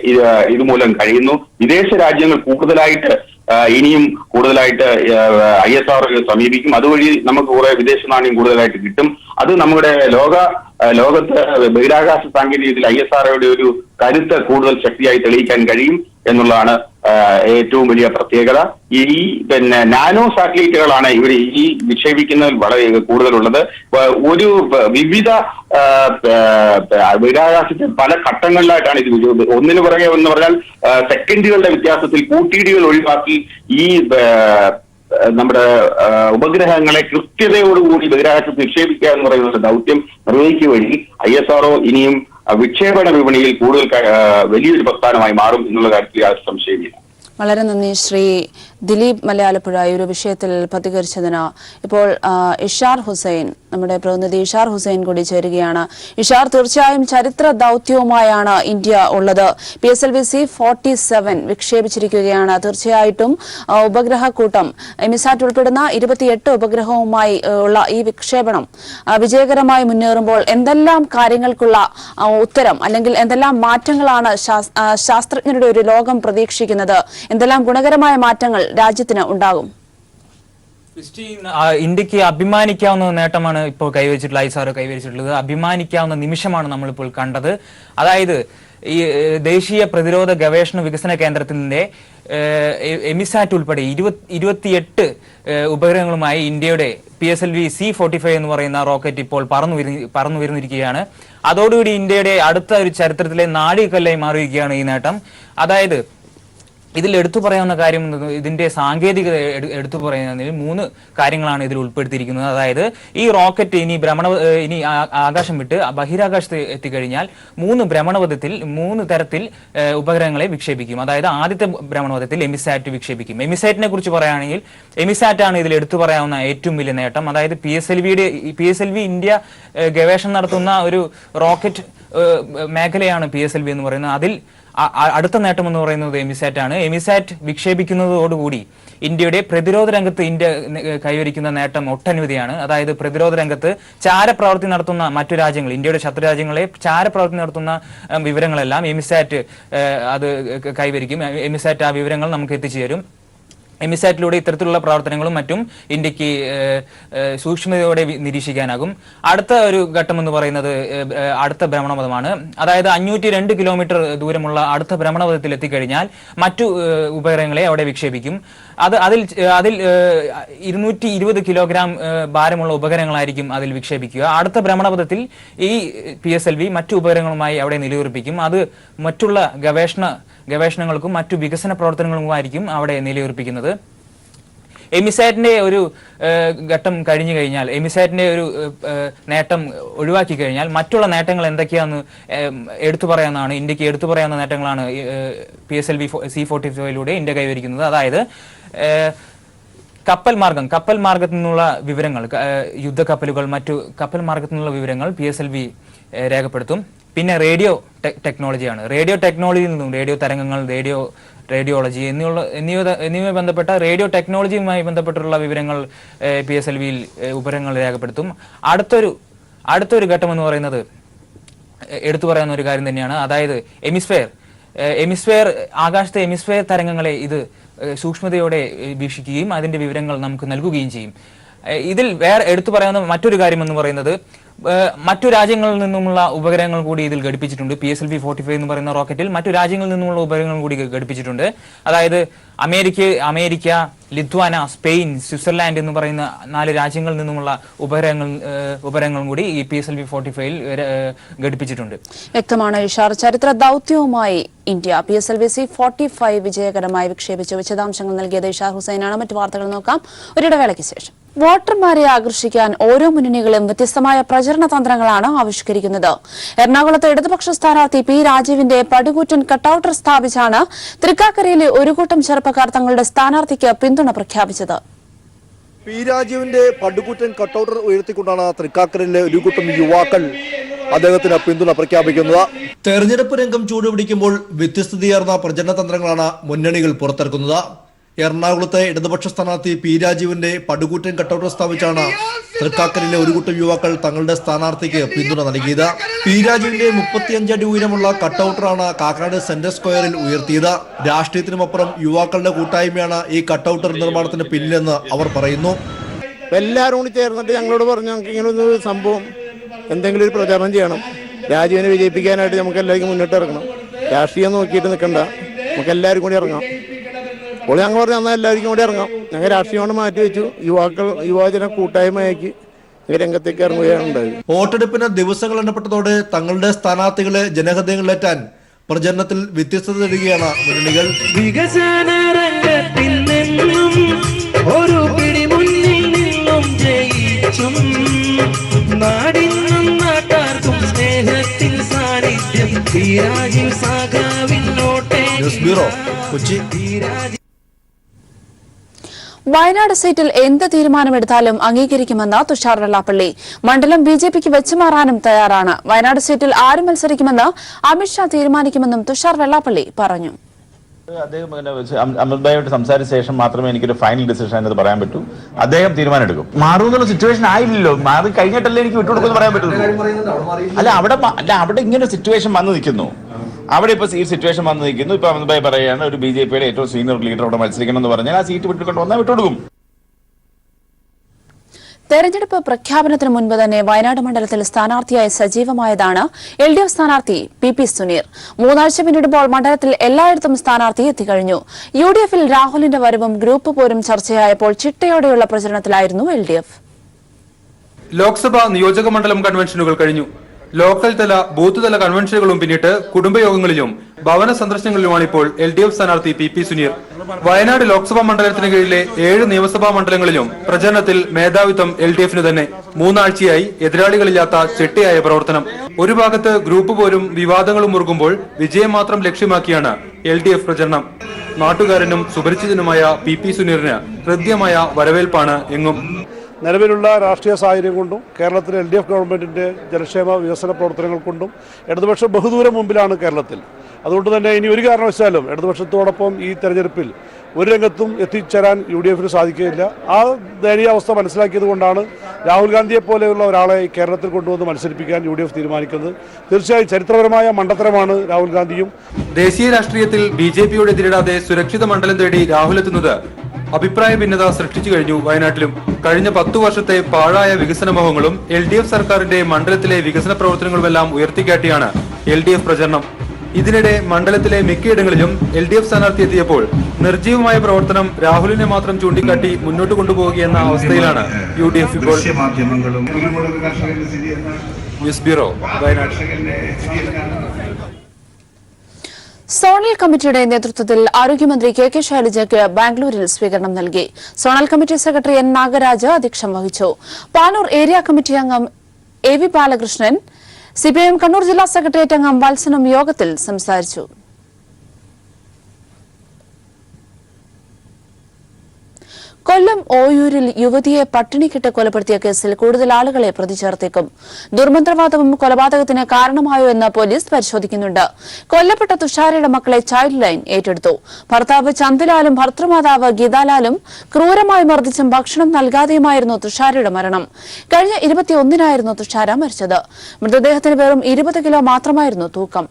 ഇതുമൂലം കഴിയുന്നു. വിദേശ രാജ്യങ്ങൾ ഇനിയും കൂടുതലായിട്ട് ISROയെ സമീപിക്കും. അതുവഴി നമുക്ക് കുറെ വിദേശ നാണ്യം കൂടുതലായിട്ട് കിട്ടും. അത് നമ്മുടെ ലോകത്ത് ബഹിരാകാശ സാങ്കേതികതയിൽ ISROയുടെ ഒരു കരുത്ത് കൂടുതൽ ശക്തിയായി തെളിയിക്കാൻ കഴിയും എന്നുള്ളതാണ് ഏറ്റവും വലിയ പ്രത്യേകത. ഈ നാനോ സാറ്റലൈറ്റുകളാണ് ഇവർ ഈ വിക്ഷേപിക്കുന്നതിൽ വളരെ കൂടുതലുള്ളത്. ഒരു വിവിധ ബഹിരാകാശത്തെ പല ഘട്ടങ്ങളിലായിട്ടാണ് ഇത് ഒന്നിനു പുറകെ എന്ന് പറഞ്ഞാൽ സെക്കൻഡുകളുടെ വ്യത്യാസത്തിൽ കൂട്ടിയിടികൾ ഒഴിവാക്കി ഈ നമ്മുടെ ഉപഗ്രഹങ്ങളെ കൃത്യതയോടുകൂടി ബഹിരാകാശത്ത് നിക്ഷേപിക്കുക എന്ന് പറയുന്ന ദൗത്യം നിർവഹിക്കുക വഴി ISRO ഇനിയും വിക്ഷേപണ വിപണിയിൽ കൂടുതൽ വലിയൊരു പ്രസ്ഥാനമായി മാറും എന്നുള്ള കാര്യത്തിൽ യാതൊരു സംശയമില്ല. വളരെ നന്ദി ശ്രീ ദിലീപ് മലയാലപ്പുഴ ഈ ഒരു വിഷയത്തിൽ പ്രതികരിച്ചതിന്. ഇപ്പോൾ ഇഷാർ ഹുസൈൻ, നമ്മുടെ പ്രതിനിധി ഇഷാർ ഹുസൈൻ കൂടി ചേരുകയാണ്. ഇഷാർ, തീർച്ചയായും ചരിത്ര ദൗത്യവുമായാണ് ഇന്ത്യ ഉള്ളത്. PSLV C-47 വിക്ഷേപിച്ചിരിക്കുകയാണ്. തീർച്ചയായിട്ടും ഉപഗ്രഹ കൂട്ടം എമിസാറ്റ് ഉൾപ്പെടുന്ന 28 ഉപഗ്രഹവുമായി ഉള്ള ഈ വിക്ഷേപണം വിജയകരമായി മുന്നേറുമ്പോൾ എന്തെല്ലാം കാര്യങ്ങൾക്കുള്ള ഉത്തരം അല്ലെങ്കിൽ എന്തെല്ലാം മാറ്റങ്ങളാണ് ശാസ്ത്രജ്ഞരുടെ ഒരു ലോകം പ്രതീക്ഷിക്കുന്നത്? എന്തെല്ലാം ഗുണകരമായ മാറ്റങ്ങൾ രാജ്യത്തിന് ഉണ്ടാകും? ഇന്ത്യക്ക് അഭിമാനിക്കാവുന്ന നേട്ടമാണ് ഇപ്പോൾ കൈവരിച്ചിട്ടുള്ളത്. അഭിമാനിക്കാവുന്ന നിമിഷമാണ് നമ്മളിപ്പോൾ കണ്ടത്. അതായത് ഈ ദേശീയ പ്രതിരോധ ഗവേഷണ വികസന കേന്ദ്രത്തിന്റെ എമിസാറ്റ് ഉൾപ്പെടെ 28 ഉപഗ്രഹങ്ങളുമായി ഇന്ത്യയുടെ PSLV C-45 എന്ന് പറയുന്ന റോക്കറ്റ് ഇപ്പോൾ പറന്നു വരുന്നിരിക്കുകയാണ്. അതോടുകൂടി ഇന്ത്യയുടെ അടുത്ത ഒരു ചരിത്രത്തിലെ നാഴികക്കല്ലായി മാറിയിരിക്കുകയാണ് ഈ നേട്ടം. അതായത് ഇതിൽ എടുത്തു പറയാവുന്ന കാര്യം, ഇതിന്റെ സാങ്കേതികത എടുത്തു പറയുന്നതിൽ 3 കാര്യങ്ങളാണ് ഇതിൽ ഉൾപ്പെടുത്തിയിരിക്കുന്നത്. അതായത് ഈ റോക്കറ്റ് ഇനി ആകാശം വിട്ട് ബഹിരാകാശത്ത് എത്തിക്കഴിഞ്ഞാൽ 3 ഭ്രമണപഥത്തിൽ 3 തരത്തിൽ ഉപഗ്രഹങ്ങളെ വിക്ഷേപിക്കും. അതായത് ആദ്യത്തെ ഭ്രമണപഥത്തിൽ എമിസാറ്റ് വിക്ഷേപിക്കും. എമിസാറ്റിനെ കുറിച്ച് പറയുകയാണെങ്കിൽ എമിസാറ്റ് ആണ് ഇതിൽ എടുത്തു പറയാവുന്ന ഏറ്റവും വലിയ നേട്ടം. അതായത് PSLV ഇന്ത്യ ഗവേഷണം നടത്തുന്ന ഒരു റോക്കറ്റ് മേഖലയാണ് PSLV എന്ന് പറയുന്നത്. അതിൽ അടുത്ത നേട്ടം എന്ന് പറയുന്നത് എമിസാറ്റ് ആണ്. എമിസാറ്റ് വിക്ഷേപിക്കുന്നതോടുകൂടി ഇന്ത്യയുടെ പ്രതിരോധ രംഗത്ത് ഇന്ത്യ കൈവരിക്കുന്ന നേട്ടം ഒട്ടനവധിയാണ്. അതായത് പ്രതിരോധ രംഗത്ത് ചാരപ്രവൃത്തി നടത്തുന്ന മറ്റു രാജ്യങ്ങൾ, ഇന്ത്യയുടെ ശത്രുരാജ്യങ്ങളെ ചാരപ്രവൃത്തി നടത്തുന്ന വിവരങ്ങളെല്ലാം എമിസാറ്റ് അത് കൈവരിക്കും. എമിസാറ്റ് ആ വിവരങ്ങൾ നമുക്ക് എത്തിച്ചു തരും. എമിസാറ്റിലൂടെ ഇത്തരത്തിലുള്ള പ്രവർത്തനങ്ങളും മറ്റും ഇന്ത്യക്ക് സൂക്ഷ്മതയോടെ നിരീക്ഷിക്കാനാകും. അടുത്ത ഒരു ഘട്ടം എന്ന് പറയുന്നത് അടുത്ത ഭ്രമണപഥമാണ്. അതായത് 502 കിലോമീറ്റർ ദൂരമുള്ള അടുത്ത ഭ്രമണപഥത്തിൽ എത്തിക്കഴിഞ്ഞാൽ മറ്റു ഉപഗ്രഹങ്ങളെ അവിടെ വിക്ഷേപിക്കും. അതിൽ 220 കിലോഗ്രാം ഭാരമുള്ള ഉപഗ്രഹങ്ങളായിരിക്കും അതിൽ വിക്ഷേപിക്കുക. അടുത്ത ഭ്രമണപഥത്തിൽ ഈ PSLV മറ്റു ഉപഗ്രഹങ്ങളുമായി അവിടെ നിലയുറപ്പിക്കും. അത് മറ്റുള്ള ഗവേഷണങ്ങൾക്കും മറ്റു വികസന പ്രവർത്തനങ്ങളുമായിരിക്കും അവിടെ നിലയുറപ്പിക്കുന്നത്. എമിസാറ്റിന്റെ ഒരു ഘട്ടം കഴിഞ്ഞു കഴിഞ്ഞാൽ, എമിസാറ്റിന്റെ ഒരു നേട്ടം ഒഴിവാക്കി കഴിഞ്ഞാൽ മറ്റുള്ള നേട്ടങ്ങൾ എന്തൊക്കെയാണെന്ന് എടുത്തു പറയാവുന്നതാണ്. ഇന്ത്യക്ക് എടുത്തു പറയാവുന്ന നേട്ടങ്ങളാണ് PSLV C-45 ഇന്ത്യ കൈവരിക്കുന്നത്. അതായത് കപ്പൽ മാർഗത്തു നിന്നുള്ള വിവരങ്ങൾ, യുദ്ധക്കപ്പലുകൾ, മറ്റു കപ്പൽ മാർഗത്തു നിന്നുള്ള വിവരങ്ങൾ PSLV രേഖപ്പെടുത്തും. പിന്നെ റേഡിയോ ടെക്നോളജിയാണ്. റേഡിയോ ടെക്നോളജിയിൽ നിന്നും റേഡിയോ തരംഗങ്ങൾ, റേഡിയോളജി എന്നിവയുമായി ബന്ധപ്പെട്ട റേഡിയോ ടെക്നോളജിയുമായി ബന്ധപ്പെട്ടുള്ള വിവരങ്ങൾ PSLV-യിൽ ഉപഗ്രഹങ്ങൾ രേഖപ്പെടുത്തും. അടുത്തൊരു ഘട്ടം എന്ന് പറയുന്നത് എടുത്തു പറയാവുന്ന ഒരു കാര്യം തന്നെയാണ്. അതായത് ആകാശത്തെ എമിസ്ഫിയർ തരംഗങ്ങളെ ഇത് സൂക്ഷ്മതയോടെ വീക്ഷിക്കുകയും അതിന്റെ വിവരങ്ങൾ നമുക്ക് നൽകുകയും ചെയ്യും. ഇതിൽ വേറെ എടുത്തു പറയാവുന്ന മറ്റൊരു കാര്യം എന്ന് പറയുന്നത് മറ്റു രാജ്യങ്ങളിൽ നിന്നുമുള്ള ഉപഗ്രഹങ്ങൾ കൂടി ഇതിൽ ഘടിപ്പിച്ചിട്ടുണ്ട്. PSLV-45 എന്ന് പറയുന്ന റോക്കറ്റിൽ മറ്റു രാജ്യങ്ങളിൽ നിന്നുമുള്ള ഉപഗ്രഹങ്ങൾ കൂടി ഘടിപ്പിച്ചിട്ടുണ്ട്. അതായത് അമേരിക്ക, ലിത്വാന, സ്പെയിൻ, സ്വിറ്റ്സർലാൻഡ് എന്ന് പറയുന്ന 4 രാജ്യങ്ങളിൽ നിന്നുമുള്ള ഉപഗ്രഹങ്ങളും കൂടി ഈ PSLV-45 ഘടിപ്പിച്ചിട്ടുണ്ട്. വ്യക്തമാണ് ഇഷാർ. ചരിത്ര ദൗത്യവുമായി ഇന്ത്യ PSLV C-45 വിജയകരമായി വിക്ഷേപിച്ചു. വിശദാംശങ്ങൾ നൽകിയത് ഇഷാർ ഹുസൈനാണ്. മറ്റു വാർത്തകൾ നോക്കാം ഒരിടവേളയ്ക്ക് ശേഷം. വോട്ടർമാരെ ആകർഷിക്കാൻ ഓരോ മുന്നണികളും വ്യത്യസ്തമായ പ്രചരണ തന്ത്രങ്ങളാണ് ആവിഷ്കരിക്കുന്നത്. എറണാകുളത്ത് ഇടതുപക്ഷ സ്ഥാനാർത്ഥി P. രാജീവിന്റെ പടുകൂറ്റൻ കട്ടൌട്ടർ സ്ഥാപിച്ചാണ് തൃക്കാക്കരയിലെ ഒരു കൂട്ടം ചെറുപ്പക്കാർ തങ്ങളുടെ സ്ഥാനാർത്ഥിക്ക് പിന്തുണ പ്രഖ്യാപിച്ചത്. P. രാജീവിന്റെ പടുകൂറ്റൻ കട്ടൌട്ടർ ഉയർത്തിക്കൊണ്ടാണ് തൃക്കാക്കരയിലെ ഒരു കൂട്ടം യുവാക്കൾ അദ്ദേഹത്തിന് പിന്തുണ പ്രഖ്യാപിക്കുന്നത്. തെരഞ്ഞെടുപ്പ് രംഗം ചൂടുപിടിക്കുമ്പോൾ വ്യത്യസ്തതയാർന്ന പ്രചരണ തന്ത്രങ്ങളാണ് മുന്നണികൾ പുറത്തിറക്കുന്നത്. എറണാകുളത്തെ ഇടതുപക്ഷ സ്ഥാനാർത്ഥി P. രാജീവിന്റെ പടുകൂറ്റൻ കട്ടൌട്ടർ സ്ഥാപിച്ചാണ് തൃക്കാക്കരയിലെ ഒരു കൂട്ടം യുവാക്കൾ തങ്ങളുടെ സ്ഥാനാർത്ഥിക്ക് പിന്തുണ നൽകിയത്. P. രാജീവിന്റെ 35 അടി ഉയരമുള്ള കട്ടൌട്ടറാണ് കാക്കനാട് സെന്റർ സ്ക്വയറിൽ ഉയർത്തിയത്. രാഷ്ട്രീയത്തിനുമപ്പുറം യുവാക്കളുടെ കൂട്ടായ്മയാണ് ഈ കട്ടൌട്ടർ നിർമ്മാണത്തിന് പിന്നിലെന്ന് അവർ പറയുന്നു. എല്ലാവരും കൂടി ചേർന്നിട്ട് ഞങ്ങളോട് പറഞ്ഞു, ഞങ്ങൾക്ക് ഇങ്ങനെ ഒരു സംഭവം എന്തെങ്കിലും ഒരു പ്രചാരണം ചെയ്യണം, രാജീവിനെ വിജയിപ്പിക്കാനായിട്ട് നമുക്ക് എല്ലാവർക്കും മുന്നിട്ട് ഇറങ്ങണം, രാഷ്ട്രീയം നോക്കിയിട്ട് നിൽക്കണ്ട, നമുക്ക് എല്ലാവരും കൂടി ഇറങ്ങാം. അപ്പോൾ ഞങ്ങൾ പറഞ്ഞു എന്നാൽ എല്ലാവർക്കും കൂടി ഇറങ്ങാം. ഞങ്ങൾ രാഷ്ട്രീയമാണ് മാറ്റിവെച്ചു, യുവജന കൂട്ടായ്മയാക്കി രംഗത്തേക്ക് ഇറങ്ങുകയാണ് ഉണ്ടായത്. വോട്ടെടുപ്പിന് ദിവസങ്ങൾ എണ്ണപ്പെട്ടതോടെ തങ്ങളുടെ സ്ഥാനാർത്ഥികളെ ജനഹൃദയങ്ങളിലെത്താൻ പ്രചരണത്തിൽ വ്യത്യസ്തത തരികയാണ് മുന്നണികൾ. വികസന രംഗത്തിൽ നിന്നും ഒരു പിടി മുന്നിൽ നിന്നും ജയിച്ചും നാടിനും നാട്ടാർക്കും സ്നേഹത്തിൽ സാന്നിധ്യം രാജിൻ സാഗാവിന്നോട്ടെ ന്യൂസ് ബ്യൂറോ കൊച്ചി. വയനാട് സീറ്റിൽ എന്ത് തീരുമാനമെടുത്താലും അംഗീകരിക്കുമെന്ന് തുഷാർ വെള്ളാപ്പള്ളി. മണ്ഡലം ബിജെപിക്ക് വെച്ചുമാറാനും തയ്യാറാണ്. വയനാട് സീറ്റിൽ ആര് മത്സരിക്കുമെന്ന് അമിത്ഷാ തീരുമാനിക്കുമെന്നും തുഷാർ വെള്ളാപ്പള്ളി പറഞ്ഞു. അദ്ദേഹം അമിത്ഭായിയോട് സംസാരിച്ച ശേഷം മാത്രമേ എനിക്കൊരു ഫൈനൽ ഡിസിഷൻ എന്നത് പറയാൻ പറ്റൂ. അദ്ദേഹം തീരുമാനം എടുക്കും. മാറുമെന്നുള്ള സിറ്റുവേഷൻ ആയില്ലല്ലോ, മാറി കഴിഞ്ഞിട്ടല്ലേ എനിക്ക് വിട്ടുകൊടുക്കുമെന്ന് പറയാൻ പറ്റുള്ളൂ. അവിടെ ഇങ്ങനെ സിറ്റുവേഷൻ വന്നു നിൽക്കുന്നു. അവിടെ ഇപ്പൊ ഈ സിറ്റുവേഷൻ വന്നു നിൽക്കുന്നു. ഇപ്പൊ അമിത്ഭായ് പറയുകയാണ് ഒരു ബിജെപിയുടെ ഏറ്റവും സീനിയർ ലീഡർ അവിടെ മത്സരിക്കണം എന്ന് പറഞ്ഞാൽ ആ സീറ്റ് വിട്ടുകൊണ്ട് വന്നാൽ വിട്ടുകൊടുക്കും. തെരഞ്ഞെടുപ്പ് പ്രഖ്യാപനത്തിന് മുൻപ് തന്നെ വയനാട് മണ്ഡലത്തിൽ സ്ഥാനാർത്ഥിയായി സജീവമായതാണ് LDF സ്ഥാനാർത്ഥി PP സുനീർ. 3 ആഴ്ച പിന്നിടുമ്പോൾ മണ്ഡലത്തിൽ എല്ലായിടത്തും സ്ഥാനാർത്ഥി എത്തിക്കഴിഞ്ഞു. UDF-ൽ രാഹുലിന്റെ വരവും ഗ്രൂപ്പ് പോരും ചർച്ചയായപ്പോൾ ചിട്ടയോടെയുള്ള പ്രചരണത്തിലായിരുന്നു LDF. ലോക്സഭാ നിയോജക മണ്ഡലം കൺവെൻഷനുകൾ കഴിഞ്ഞു. ലോക്കൽ തല ബൂത്ത് തല കൺവെൻഷനുകളും പിന്നിട്ട് കുടുംബയോഗങ്ങളിലും ഭവന സന്ദർശനങ്ങളിലുമാണ് ഇപ്പോൾ LDF സ്ഥാനാർത്ഥി PP സുനീർ. വയനാട് ലോക്സഭാ മണ്ഡലത്തിന് കീഴിലെ 7 നിയമസഭാ മണ്ഡലങ്ങളിലും പ്രചരണത്തിൽ മേധാവിത്വം LDF-ന് തന്നെ. 3 ആഴ്ചയായി എതിരാളികളില്ലാത്ത ചിട്ടയായ പ്രവർത്തനം. ഒരു ഭാഗത്ത് ഗ്രൂപ്പ് പോരും വിവാദങ്ങളും മുറുകുമ്പോൾ വിജയം മാത്രം ലക്ഷ്യമാക്കിയാണ് LDF പ്രചരണം. നാട്ടുകാരനും സുപരിചിതനുമായ PP സുനീറിന് ഹൃദ്യമായ വരവേൽപ്പാണ് എങ്ങും. നിലവിലുള്ള രാഷ്ട്രീയ സാഹചര്യം കൊണ്ടും കേരളത്തിലെ LDF ഗവൺമെൻറ്റിൻ്റെ ജനക്ഷേമ വികസന പ്രവർത്തനങ്ങൾ കൊണ്ടും ഇടതുപക്ഷം ബഹുദൂരം മുമ്പിലാണ് കേരളത്തിൽ. അതുകൊണ്ട് തന്നെ ഇനി ഒരു കാരണവശാലും ഇടതുപക്ഷത്തോടൊപ്പം ഈ തെരഞ്ഞെടുപ്പിൽ ഒരു രംഗത്തും എത്തിച്ചേരാൻ UDF-ന് സാധിക്കുകയില്ല. ആ ദയനീയാവസ്ഥ മനസ്സിലാക്കിയത് കൊണ്ടാണ് രാഹുൽ ഗാന്ധിയെ പോലെയുള്ള ഒരാളെ കേരളത്തിൽ കൊണ്ടുവന്ന് മത്സരിപ്പിക്കാൻ UDF തീരുമാനിക്കുന്നത്. തീർച്ചയായും ചരിത്രപരമായ മണ്ടത്തരമാണ് രാഹുൽ ഗാന്ധിയും. ദേശീയ രാഷ്ട്രീയത്തിൽ BJP-യോട് എതിരിടാതെ സുരക്ഷിത മണ്ഡലം തേടി രാഹുൽ എത്തുന്നത് അഭിപ്രായ ഭിന്നത സൃഷ്ടിച്ചു കഴിഞ്ഞു വയനാട്ടിലും. കഴിഞ്ഞ 10 വർഷത്തെ പാഴായ വികസന മോഹങ്ങളും LDF സർക്കാരിന്റെ മണ്ഡലത്തിലെ വികസന പ്രവർത്തനങ്ങളുമെല്ലാം ഉയർത്തിക്കാട്ടിയാണ് LDF പ്രചരണം. ഇതിനിടെ മണ്ഡലത്തിലെ മിക്കയിടങ്ങളിലും LDF സ്ഥാനാർത്ഥി എത്തിയപ്പോൾ നിർജീവമായ പ്രവർത്തനം രാഹുലിനെ മാത്രം ചൂണ്ടിക്കാട്ടി മുന്നോട്ട് കൊണ്ടുപോവുകയെന്ന അവസ്ഥയിലാണ് UDF ഇപ്പോൾ. News bureau, Wayanad. സോണൽ കമ്മിറ്റിയുടെ നേതൃത്വത്തിൽ ആരോഗ്യമന്ത്രി KK ശൈലജയ്ക്ക് ബാംഗ്ലൂരിൽ സ്വീകരണം നൽകി. Zonal committee secretary N Nagaraj അധ്യക്ഷം വഹിച്ചു. പാനൂർ ഏരിയ കമ്മിറ്റി അംഗം AV ബാലകൃഷ്ണൻ, CPIM കണ്ണൂർ ജില്ലാ സെക്രട്ടേറിയറ്റ് അംഗം വത്സനും യോഗത്തിൽ സംസാരിച്ചു. കൊല്ലം ഓയൂരിൽ യുവതിയെ പട്ടിണിക്കിട്ട് കൊലപ്പെടുത്തിയ കേസിൽ കൂടുതൽ ആളുകളെ പ്രതി ചേർത്തേക്കും. ദുർമന്ത്രവാദവും കൊലപാതകത്തിന് കാരണമായോ എന്ന് പോലീസ് പരിശോധിക്കുന്നുണ്ട്. കൊല്ലപ്പെട്ട തുഷാരയുടെ മക്കളെ ചൈൽഡ് ലൈൻ ഏറ്റെടുത്തു. ഭർത്താവ് ചന്ദലാലും ഭർത്തൃമാതാവ് ഗീതാലാലും ക്രൂരമായി മർദ്ദിച്ചും ഭക്ഷണം നൽകാതെയുമായിരുന്നു തുഷാരയുടെ മരണം. കഴിഞ്ഞ 21-നായിരുന്നു തുഷാര മരിച്ചത്. മൃതദേഹത്തിന് വെറും 20 കിലോ മാത്രമായിരുന്നു തൂക്കം.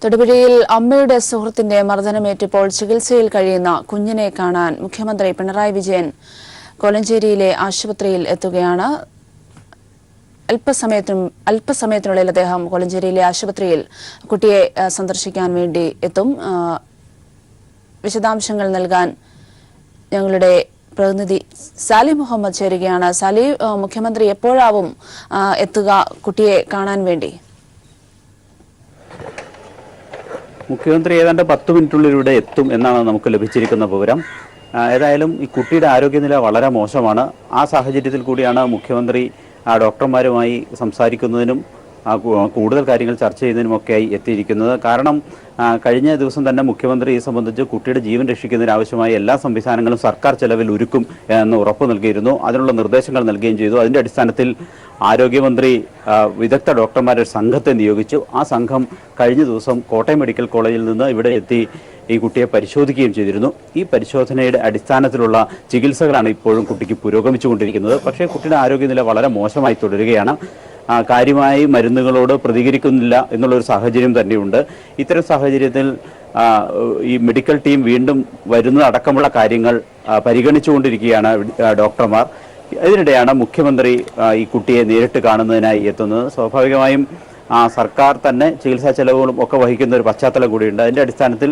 തൊടുപുഴയിൽ അമ്മയുടെ സുഹൃത്തിന്റെ മർദ്ദനമേറ്റപ്പോൾ ചികിത്സയിൽ കഴിയുന്ന കുഞ്ഞിനെ കാണാൻ മുഖ്യമന്ത്രി പിണറായി വിജയൻ കോലഞ്ചേരിയിലെ ആശുപത്രിയിൽ എത്തുകയാണ്. അല്പസമയത്തിനുള്ളിൽ അദ്ദേഹം കോലഞ്ചേരിയിലെ ആശുപത്രിയിൽ കുട്ടിയെ സന്ദർശിക്കാൻ വേണ്ടി എത്തും. വിശദാംശങ്ങൾ നൽകാൻ ഞങ്ങളുടെ പ്രതിനിധി സാലി മുഹമ്മദ് ചേരുകയാണ്. സാലി, മുഖ്യമന്ത്രി എപ്പോഴാവും എത്തുക കുട്ടിയെ കാണാൻ വേണ്ടി? മുഖ്യമന്ത്രി ഏതാണ്ട് 10 മിനിറ്റുള്ളിലൂടെ എത്തും എന്നാണ് നമുക്ക് ലഭിച്ചിരിക്കുന്ന വിവരം. ഏതായാലും ഈ കുട്ടിയുടെ ആരോഗ്യനില വളരെ മോശമാണ്. ആ സാഹചര്യത്തിൽ കൂടിയാണ് മുഖ്യമന്ത്രി ഡോക്ടർമാരുമായി സംസാരിക്കുന്നതിനും കൂടുതൽ കാര്യങ്ങൾ ചർച്ച ചെയ്യുന്നതിനുമൊക്കെയായി എത്തിയിരിക്കുന്നത്. കാരണം കഴിഞ്ഞ ദിവസം തന്നെ മുഖ്യമന്ത്രി ഈ സംബന്ധിച്ച് കുട്ടിയുടെ ജീവൻ രക്ഷിക്കുന്നതിനാവശ്യമായ എല്ലാ സംവിധാനങ്ങളും സർക്കാർ ചെലവിൽ ഒരുക്കും എന്ന് ഉറപ്പു നൽകിയിരുന്നു. അതിനുള്ള നിർദ്ദേശങ്ങൾ നൽകുകയും ചെയ്തു. അതിൻ്റെ അടിസ്ഥാനത്തിൽ ആരോഗ്യമന്ത്രി വിദഗ്ധ ഡോക്ടർമാരുടെ സംഘത്തെ നിയോഗിച്ചു. ആ സംഘം കഴിഞ്ഞ ദിവസം കോട്ടയം മെഡിക്കൽ കോളേജിൽ നിന്ന് ഇവിടെ എത്തി ഈ കുട്ടിയെ പരിശോധിക്കുകയും ചെയ്തിരുന്നു. ഈ പരിശോധനയുടെ അടിസ്ഥാനത്തിലുള്ള ചികിത്സകളാണ് ഇപ്പോഴും കുട്ടിക്ക് പുരോഗമിച്ചുകൊണ്ടിരിക്കുന്നത്. പക്ഷേ കുട്ടിയുടെ ആരോഗ്യനില വളരെ മോശമായി തുടരുകയാണ്. കാര്യമായി മരുന്നുകളോട് പ്രതികരിക്കുന്നില്ല എന്നുള്ളൊരു സാഹചര്യം തന്നെയുണ്ട്. ഇത്തരം സാഹചര്യത്തിൽ ഈ മെഡിക്കൽ ടീം വീണ്ടും വരുന്നതടക്കമുള്ള കാര്യങ്ങൾ പരിഗണിച്ചുകൊണ്ടിരിക്കുകയാണ് ഡോക്ടർമാർ. ഇതിനിടെയാണ് മുഖ്യമന്ത്രി ഈ കുട്ടിയെ നേരിട്ട് കാണുന്നതിനായി എത്തുന്നത്. സ്വാഭാവികമായും സർക്കാർ തന്നെ ചികിത്സാ ചെലവുകളും ഒക്കെ വഹിക്കുന്ന ഒരു പശ്ചാത്തലം കൂടിയുണ്ട്. അതിൻ്റെ അടിസ്ഥാനത്തിൽ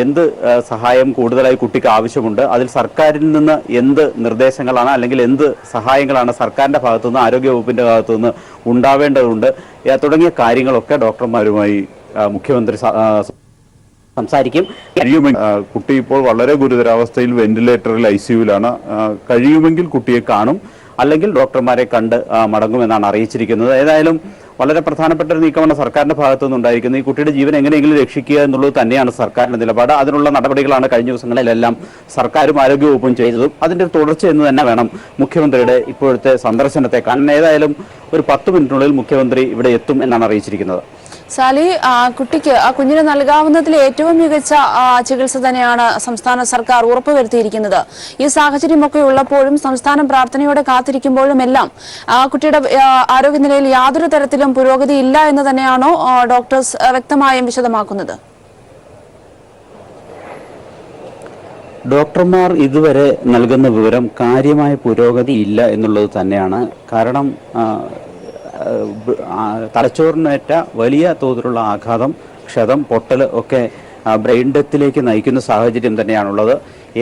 എന്ത് സഹായം കൂടുതലായി കുട്ടിക്ക് ആവശ്യമുണ്ട്, അതിൽ സർക്കാരിൽ നിന്ന് എന്ത് നിർദ്ദേശങ്ങളാണ് അല്ലെങ്കിൽ എന്ത് സഹായങ്ങളാണ് സർക്കാരിൻ്റെ ഭാഗത്തുനിന്ന് ആരോഗ്യവകുപ്പിൻ്റെ ഭാഗത്തുനിന്ന് ഉണ്ടാവേണ്ടതുണ്ട് തുടങ്ങിയ കാര്യങ്ങളൊക്കെ ഡോക്ടർമാരുമായി മുഖ്യമന്ത്രി സംസാരിക്കും. കുട്ടി ഇപ്പോൾ വളരെ ഗുരുതരാവസ്ഥയിൽ വെന്റിലേറ്ററിൽ ICUവിലാണ്. കഴിയുമെങ്കിൽ കുട്ടിയെ കാണും, അല്ലെങ്കിൽ ഡോക്ടർമാരെ കണ്ട് മടങ്ങുമെന്നാണ് അറിയിച്ചിരിക്കുന്നത്. ഏതായാലും വളരെ പ്രധാനപ്പെട്ട ഒരു നീക്കമാണ് സർക്കാരിന്റെ ഭാഗത്തു നിന്നുണ്ടായിരിക്കുന്നത്. ഈ കുട്ടിയുടെ ജീവൻ എങ്ങനെയെങ്കിലും രക്ഷിക്കുക എന്നുള്ളത് തന്നെയാണ് സർക്കാരിന്റെ നിലപാട്. അതിനുള്ള നടപടികളാണ് കഴിഞ്ഞ ദിവസങ്ങളിലെല്ലാം സർക്കാരും ആരോഗ്യവകുപ്പും ചെയ്തതും. അതിന്റെ തുടർച്ച എന്ന് തന്നെ വേണം മുഖ്യമന്ത്രിയുടെ ഇപ്പോഴത്തെ സന്ദർശനത്തെ കാണാൻ. ഏതായാലും ഒരു 10 മിനിറ്റിനുള്ളിൽ മുഖ്യമന്ത്രി ഇവിടെ എത്തും എന്നാണ് അറിയിച്ചിരിക്കുന്നത്. സാലി, കുട്ടിക്ക് ആ കുഞ്ഞിന് നൽകാവുന്നതിൽ ഏറ്റവും മികച്ച ചികിത്സ തന്നെയാണ് സംസ്ഥാന സർക്കാർ ഉറപ്പുവരുത്തിയിരിക്കുന്നത്. ഈ സാഹചര്യമൊക്കെ ഉള്ളപ്പോഴും സംസ്ഥാനം പ്രാർത്ഥനയോടെ കാത്തിരിക്കുമ്പോഴും എല്ലാം കുട്ടിയുടെ ആരോഗ്യനിലയിൽ യാതൊരു തരത്തിലും പുരോഗതി ഇല്ല എന്ന് തന്നെയാണോ ഡോക്ടേഴ്സ് വ്യക്തമായും വിശദമാക്കുന്നത്? ഡോക്ടർമാർ ഇതുവരെ നൽകുന്ന വിവരം കാര്യമായ പുരോഗതി ഇല്ല എന്നുള്ളത് തന്നെയാണ്. കാരണം തലച്ചോറിനേറ്റ വലിയ തോതിലുള്ള ആഘാതം, ക്ഷതം, പൊട്ടൽ ഒക്കെ ബ്രെയിൻ ഡെത്തിലേക്ക് നയിക്കുന്ന സാഹചര്യം തന്നെയാണുള്ളത്.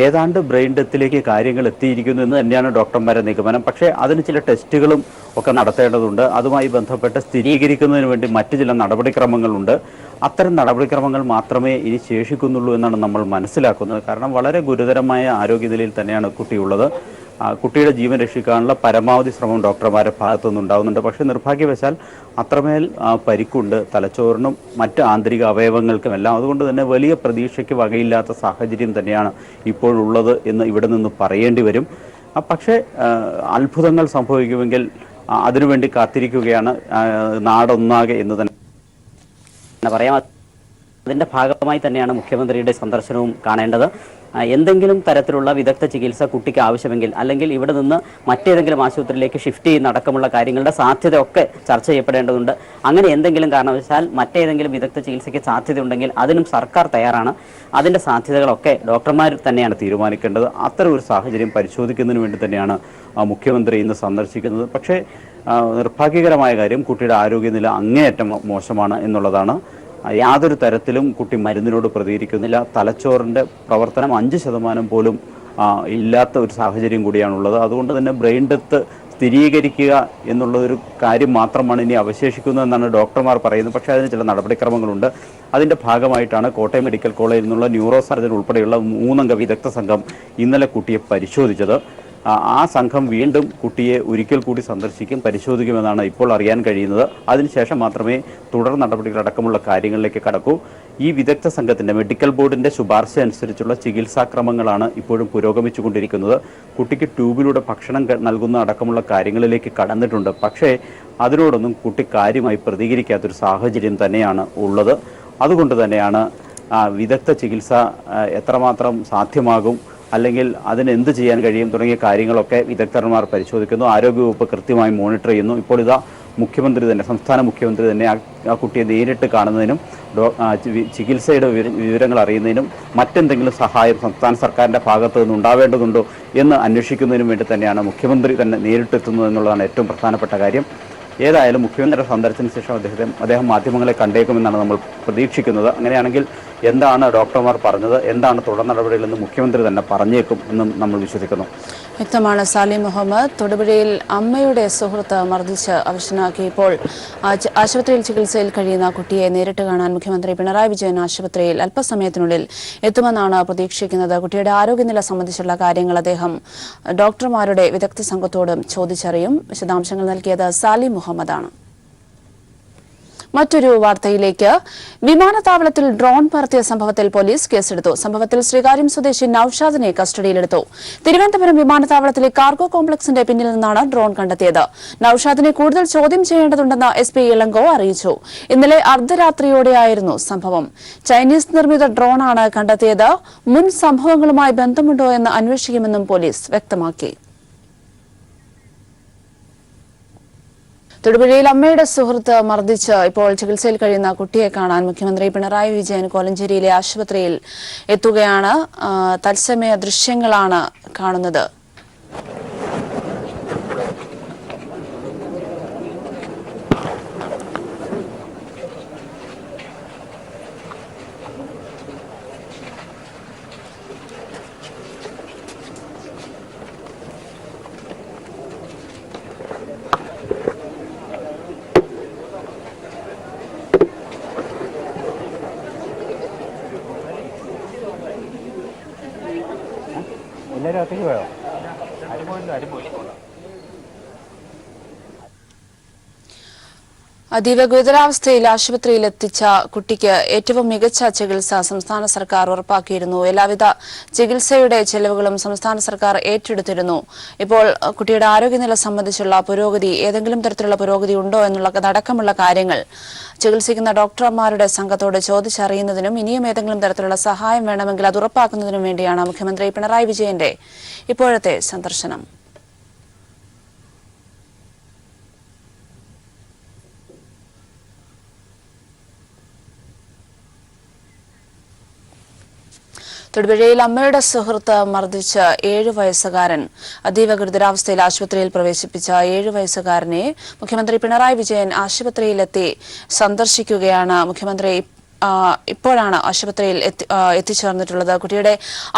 ഏതാണ്ട് ബ്രെയിൻ ഡെത്തിലേക്ക് കാര്യങ്ങൾ എത്തിയിരിക്കുന്നു എന്ന് തന്നെയാണ് ഡോക്ടർമാരുടെ നിഗമനം. പക്ഷേ അതിന് ചില ടെസ്റ്റുകളും ഒക്കെ നടത്തേണ്ടതുണ്ട്. അതുമായി ബന്ധപ്പെട്ട് സ്ഥിരീകരിക്കുന്നതിന് വേണ്ടി മറ്റു ചില നടപടിക്രമങ്ങളുണ്ട്. അത്തരം നടപടിക്രമങ്ങൾ മാത്രമേ ഇനി ശേഷിക്കുന്നുള്ളൂ എന്നാണ് നമ്മൾ മനസ്സിലാക്കുന്നത്. കാരണം വളരെ ഗുരുതരമായ ആരോഗ്യനിലയിൽ തന്നെയാണ് കുട്ടിയുള്ളത്. കുട്ടിയുടെ ജീവൻ രക്ഷിക്കാനുള്ള പരമാവധി ശ്രമം ഡോക്ടർമാരുടെ ഭാഗത്തു നിന്നുണ്ടാവുന്നുണ്ട്. പക്ഷേ നിർഭാഗ്യവശാൽ അത്രമേൽ പരിക്കുണ്ട് തലച്ചോറിനും മറ്റ് ആന്തരിക അവയവങ്ങൾക്കുമെല്ലാം. അതുകൊണ്ട് തന്നെ വലിയ പ്രതീക്ഷയ്ക്ക് വകയില്ലാത്ത സാഹചര്യം തന്നെയാണ് ഇപ്പോഴുള്ളത് എന്ന് ഇവിടെ നിന്ന് പറയേണ്ടി വരും. പക്ഷേ അത്ഭുതങ്ങൾ സംഭവിക്കുമെങ്കിൽ അതിനുവേണ്ടി കാത്തിരിക്കുകയാണ് നാടൊന്നാകെ എന്ന് തന്നെ പറയാം. അതിൻ്റെ ഭാഗമായി തന്നെയാണ് മുഖ്യമന്ത്രിയുടെ സന്ദർശനവും കാണേണ്ടത്. എന്തെങ്കിലും തരത്തിലുള്ള വിദഗ്ധ ചികിത്സ കുട്ടിക്ക് ആവശ്യമെങ്കിൽ, അല്ലെങ്കിൽ ഇവിടെ നിന്ന് മറ്റേതെങ്കിലും ആശുപത്രിയിലേക്ക് ഷിഫ്റ്റ് ചെയ്യുന്ന അടക്കമുള്ള കാര്യങ്ങളുടെ സാധ്യതയൊക്കെ ചർച്ച ചെയ്യപ്പെടേണ്ടതുണ്ട്. അങ്ങനെ എന്തെങ്കിലും കാരണവശാൽ മറ്റേതെങ്കിലും വിദഗ്ധ ചികിത്സയ്ക്ക് സാധ്യതയുണ്ടെങ്കിൽ അതിനും സർക്കാർ തയ്യാറാണ്. അതിൻ്റെ സാധ്യതകളൊക്കെ ഡോക്ടർമാർ തന്നെയാണ് തീരുമാനിക്കേണ്ടത്. അത്തരം ഒരു സാഹചര്യം പരിശോധിക്കുന്നതിന് വേണ്ടി തന്നെയാണ് മുഖ്യമന്ത്രി ഇന്ന് സന്ദർശിക്കുന്നത്. പക്ഷേ നിർഭാഗ്യകരമായ കാര്യം കുട്ടിയുടെ ആരോഗ്യനില അങ്ങേയറ്റം മോശമാണ് എന്നുള്ളതാണ്. യാതൊരു തരത്തിലും കുട്ടി മരുന്നിനോട് പ്രതികരിക്കുന്നില്ല. തലച്ചോറിൻ്റെ പ്രവർത്തനം 5% പോലും ഇല്ലാത്ത ഒരു സാഹചര്യം കൂടിയാണുള്ളത്. അതുകൊണ്ട് തന്നെ ബ്രെയിൻ ഡെത്ത് സ്ഥിരീകരിക്കുക എന്നുള്ളൊരു കാര്യം മാത്രമാണ് ഇനി അവശേഷിക്കുന്നതെന്നാണ് ഡോക്ടർമാർ പറയുന്നത്. പക്ഷേ അതിന് ചില നടപടിക്രമങ്ങളുണ്ട്. അതിൻ്റെ ഭാഗമായിട്ടാണ് കോട്ടയം മെഡിക്കൽ കോളേജിൽ നിന്നുള്ള ന്യൂറോ സർജൻ ഉൾപ്പെടെയുള്ള 3 അംഗ വിദഗ്ധ സംഘം ഇന്നലെ കുട്ടിയെ പരിശോധിച്ചത്. ആ സംഘം വീണ്ടും കുട്ടിയെ ഒരിക്കൽ കൂടി സന്ദർശിക്കും, പരിശോധിക്കുമെന്നാണ് ഇപ്പോൾ അറിയാൻ കഴിയുന്നത്. അതിനുശേഷം മാത്രമേ തുടർ നടപടികളടക്കമുള്ള കാര്യങ്ങളിലേക്ക് കടക്കൂ. ഈ വിദഗ്ധ സംഘത്തിൻ്റെ മെഡിക്കൽ ബോർഡിൻ്റെ ശുപാർശ അനുസരിച്ചുള്ള ചികിത്സാക്രമങ്ങളാണ് ഇപ്പോഴും പുരോഗമിച്ചുകൊണ്ടിരിക്കുന്നത്. കുട്ടിക്ക് ട്യൂബിലൂടെ ഭക്ഷണം നൽകുന്ന അടക്കമുള്ള കാര്യങ്ങളിലേക്ക് കടന്നിട്ടുണ്ട്. പക്ഷേ അതിനോടൊന്നും കുട്ടി കാര്യമായി പ്രതികരിക്കാത്തൊരു സാഹചര്യം തന്നെയാണ് ഉള്ളത്. അതുകൊണ്ട് തന്നെയാണ് വിദഗ്ധ ചികിത്സ എത്രമാത്രം സാധ്യമാകും, അല്ലെങ്കിൽ അതിന് എന്ത് ചെയ്യാൻ കഴിയും തുടങ്ങിയ കാര്യങ്ങളൊക്കെ വിദഗ്ധന്മാർ പരിശോധിക്കുന്നു. ആരോഗ്യവകുപ്പ് കൃത്യമായി മോണിറ്റർ ചെയ്യുന്നു. ഇപ്പോൾ ഇതാ മുഖ്യമന്ത്രി തന്നെ, സംസ്ഥാന മുഖ്യമന്ത്രി തന്നെ ആ കുട്ടിയെ നേരിട്ട് കാണുന്നതിനും ചികിത്സയുടെ വിവരങ്ങൾ അറിയുന്നതിനും മറ്റെന്തെങ്കിലും സഹായം സംസ്ഥാന സർക്കാരിൻ്റെ ഭാഗത്തു നിന്ന് ഉണ്ടാവേണ്ടതുണ്ടോ എന്ന് അന്വേഷിക്കുന്നതിനും വേണ്ടി തന്നെയാണ് മുഖ്യമന്ത്രി തന്നെ നേരിട്ടെത്തുന്നത് എന്നുള്ളതാണ് ഏറ്റവും പ്രധാനപ്പെട്ട കാര്യം. ഏതായാലും മുഖ്യമന്ത്രിയുടെ സന്ദർശനത്തിന് ശേഷം അദ്ദേഹം മാധ്യമങ്ങളെ കണ്ടേക്കുമെന്നാണ് നമ്മൾ പ്രതീക്ഷിക്കുന്നത്. അങ്ങനെയാണെങ്കിൽ എന്താണ് ഡോക്ടർമാർ പറഞ്ഞത്, എന്താണ് തുടർ നടപടികളെന്ന് മുഖ്യമന്ത്രി തന്നെ പറഞ്ഞേക്കും എന്നും നമ്മൾ വിശ്വസിക്കുന്നു. വ്യക്തമാണ്. സാലിം മുഹമ്മദ്. തൊടുപുഴയിൽ അമ്മയുടെ സുഹൃത്ത് മർദ്ദിച്ച് അവശനാക്കി ഇപ്പോൾ ആശുപത്രിയിൽ ചികിത്സയിൽ കഴിയുന്ന കുട്ടിയെ നേരിട്ട് കാണാൻ മുഖ്യമന്ത്രി പിണറായി വിജയൻ ആശുപത്രിയിൽ അല്പസമയത്തിനുള്ളിൽ എത്തുമെന്നാണ് പ്രതീക്ഷിക്കുന്നത്. കുട്ടിയുടെ ആരോഗ്യനില സംബന്ധിച്ചുള്ള കാര്യങ്ങൾ അദ്ദേഹം ഡോക്ടർമാരുടെ വിദഗ്ധ സംഘത്തോടും ചോദിച്ചറിയും. വിശദാംശങ്ങൾ നൽകിയത് സാലിം മുഹമ്മദാണ്. മറ്റൊരു വാർത്തയിലേക്ക്. വിമാനത്താവളത്തിൽ ഡ്രോൺ പറത്തിയ സംഭവത്തിൽ പോലീസ് കേസെടുത്തു. സംഭവത്തിൽ ശ്രീകാര്യം സ്വദേശി നൌഷാദിനെ കസ്റ്റഡിയിലെടുത്തു. തിരുവനന്തപുരം വിമാനത്താവളത്തിലെ കാർഗോ കോംപ്ലക്സിന്റെ പിന്നിൽ നിന്നാണ് ഡ്രോൺ കണ്ടെത്തിയത്. നൌഷാദിനെ കൂടുതൽ ചോദ്യം ചെയ്യേണ്ടതുണ്ടെന്ന് SP ഇളങ്കോ അറിയിച്ചു. ഇന്നലെ അർദ്ധരാത്രിയോടെയായിരുന്നു സംഭവം. ചൈനീസ് നിർമ്മിത ഡ്രോണാണ് കണ്ടെത്തിയത്. മുൻ സംഭവങ്ങളുമായി ബന്ധമുണ്ടോ എന്ന് അന്വേഷിക്കുമെന്നും പോലീസ് വ്യക്തമാക്കി. തൊടുപുഴയിൽ അമ്മയുടെ സുഹൃത്ത് മർദ്ദിച്ച് ഇപ്പോൾ ചികിത്സയിൽ കഴിയുന്ന കുട്ടിയെ കാണാൻ മുഖ്യമന്ത്രി പിണറായി വിജയൻ കോലഞ്ചേരിയിലെ ആശുപത്രിയിൽ എത്തുകയാണ്. തത്സമയ ദൃശ്യങ്ങളാണ് കാണുന്നത്. എല്ലാവരും അകത്തേക്ക് പോയോ? ആരും പോയില്ല. അതീവ ഗുരുതരാവസ്ഥയിൽ ആശുപത്രിയിൽ എത്തിച്ച കുട്ടിക്ക് ഏറ്റവും മികച്ച ചികിത്സ സംസ്ഥാന സർക്കാർ ഉറപ്പാക്കിയിരുന്നു. എല്ലാവിധ ചികിത്സയുടെ ചെലവുകളും സംസ്ഥാന സർക്കാർ ഏറ്റെടുത്തിരുന്നു. ഇപ്പോൾ കുട്ടിയുടെ ആരോഗ്യനില സംബന്ധിച്ചുള്ള പുരോഗതി, ഏതെങ്കിലും തരത്തിലുള്ള പുരോഗതി ഉണ്ടോ എന്നുള്ളതടക്കമുള്ള കാര്യങ്ങൾ ചികിത്സിക്കുന്ന ഡോക്ടർമാരുടെ സംഘത്തോട് ചോദിച്ചറിയുന്നതിനും ഇനിയും ഏതെങ്കിലും തരത്തിലുള്ള സഹായം വേണമെങ്കിൽ അത് ഉറപ്പാക്കുന്നതിനും വേണ്ടിയാണ് മുഖ്യമന്ത്രി പിണറായി വിജയന്റെ ഇപ്പോഴത്തെ സന്ദർശനം. തൊടുപുഴയിൽ അമ്മയുടെ സുഹൃത്ത് മർദ്ദിച്ച് 7 വയസ്സുകാരൻ അതീവ ഗുരുതരാവസ്ഥയിൽ ആശുപത്രിയിൽ പ്രവേശിപ്പിച്ച 7 വയസ്സുകാരനെ മുഖ്യമന്ത്രി പിണറായി വിജയൻ ആശുപത്രിയിലെത്തി സന്ദർശിക്കുകയാണ്. മുഖ്യമന്ത്രി ഇപ്പോഴാണ് ആശുപത്രിയിൽ എത്തിച്ചേർന്നിട്ടുള്ളത്. കുട്ടിയുടെ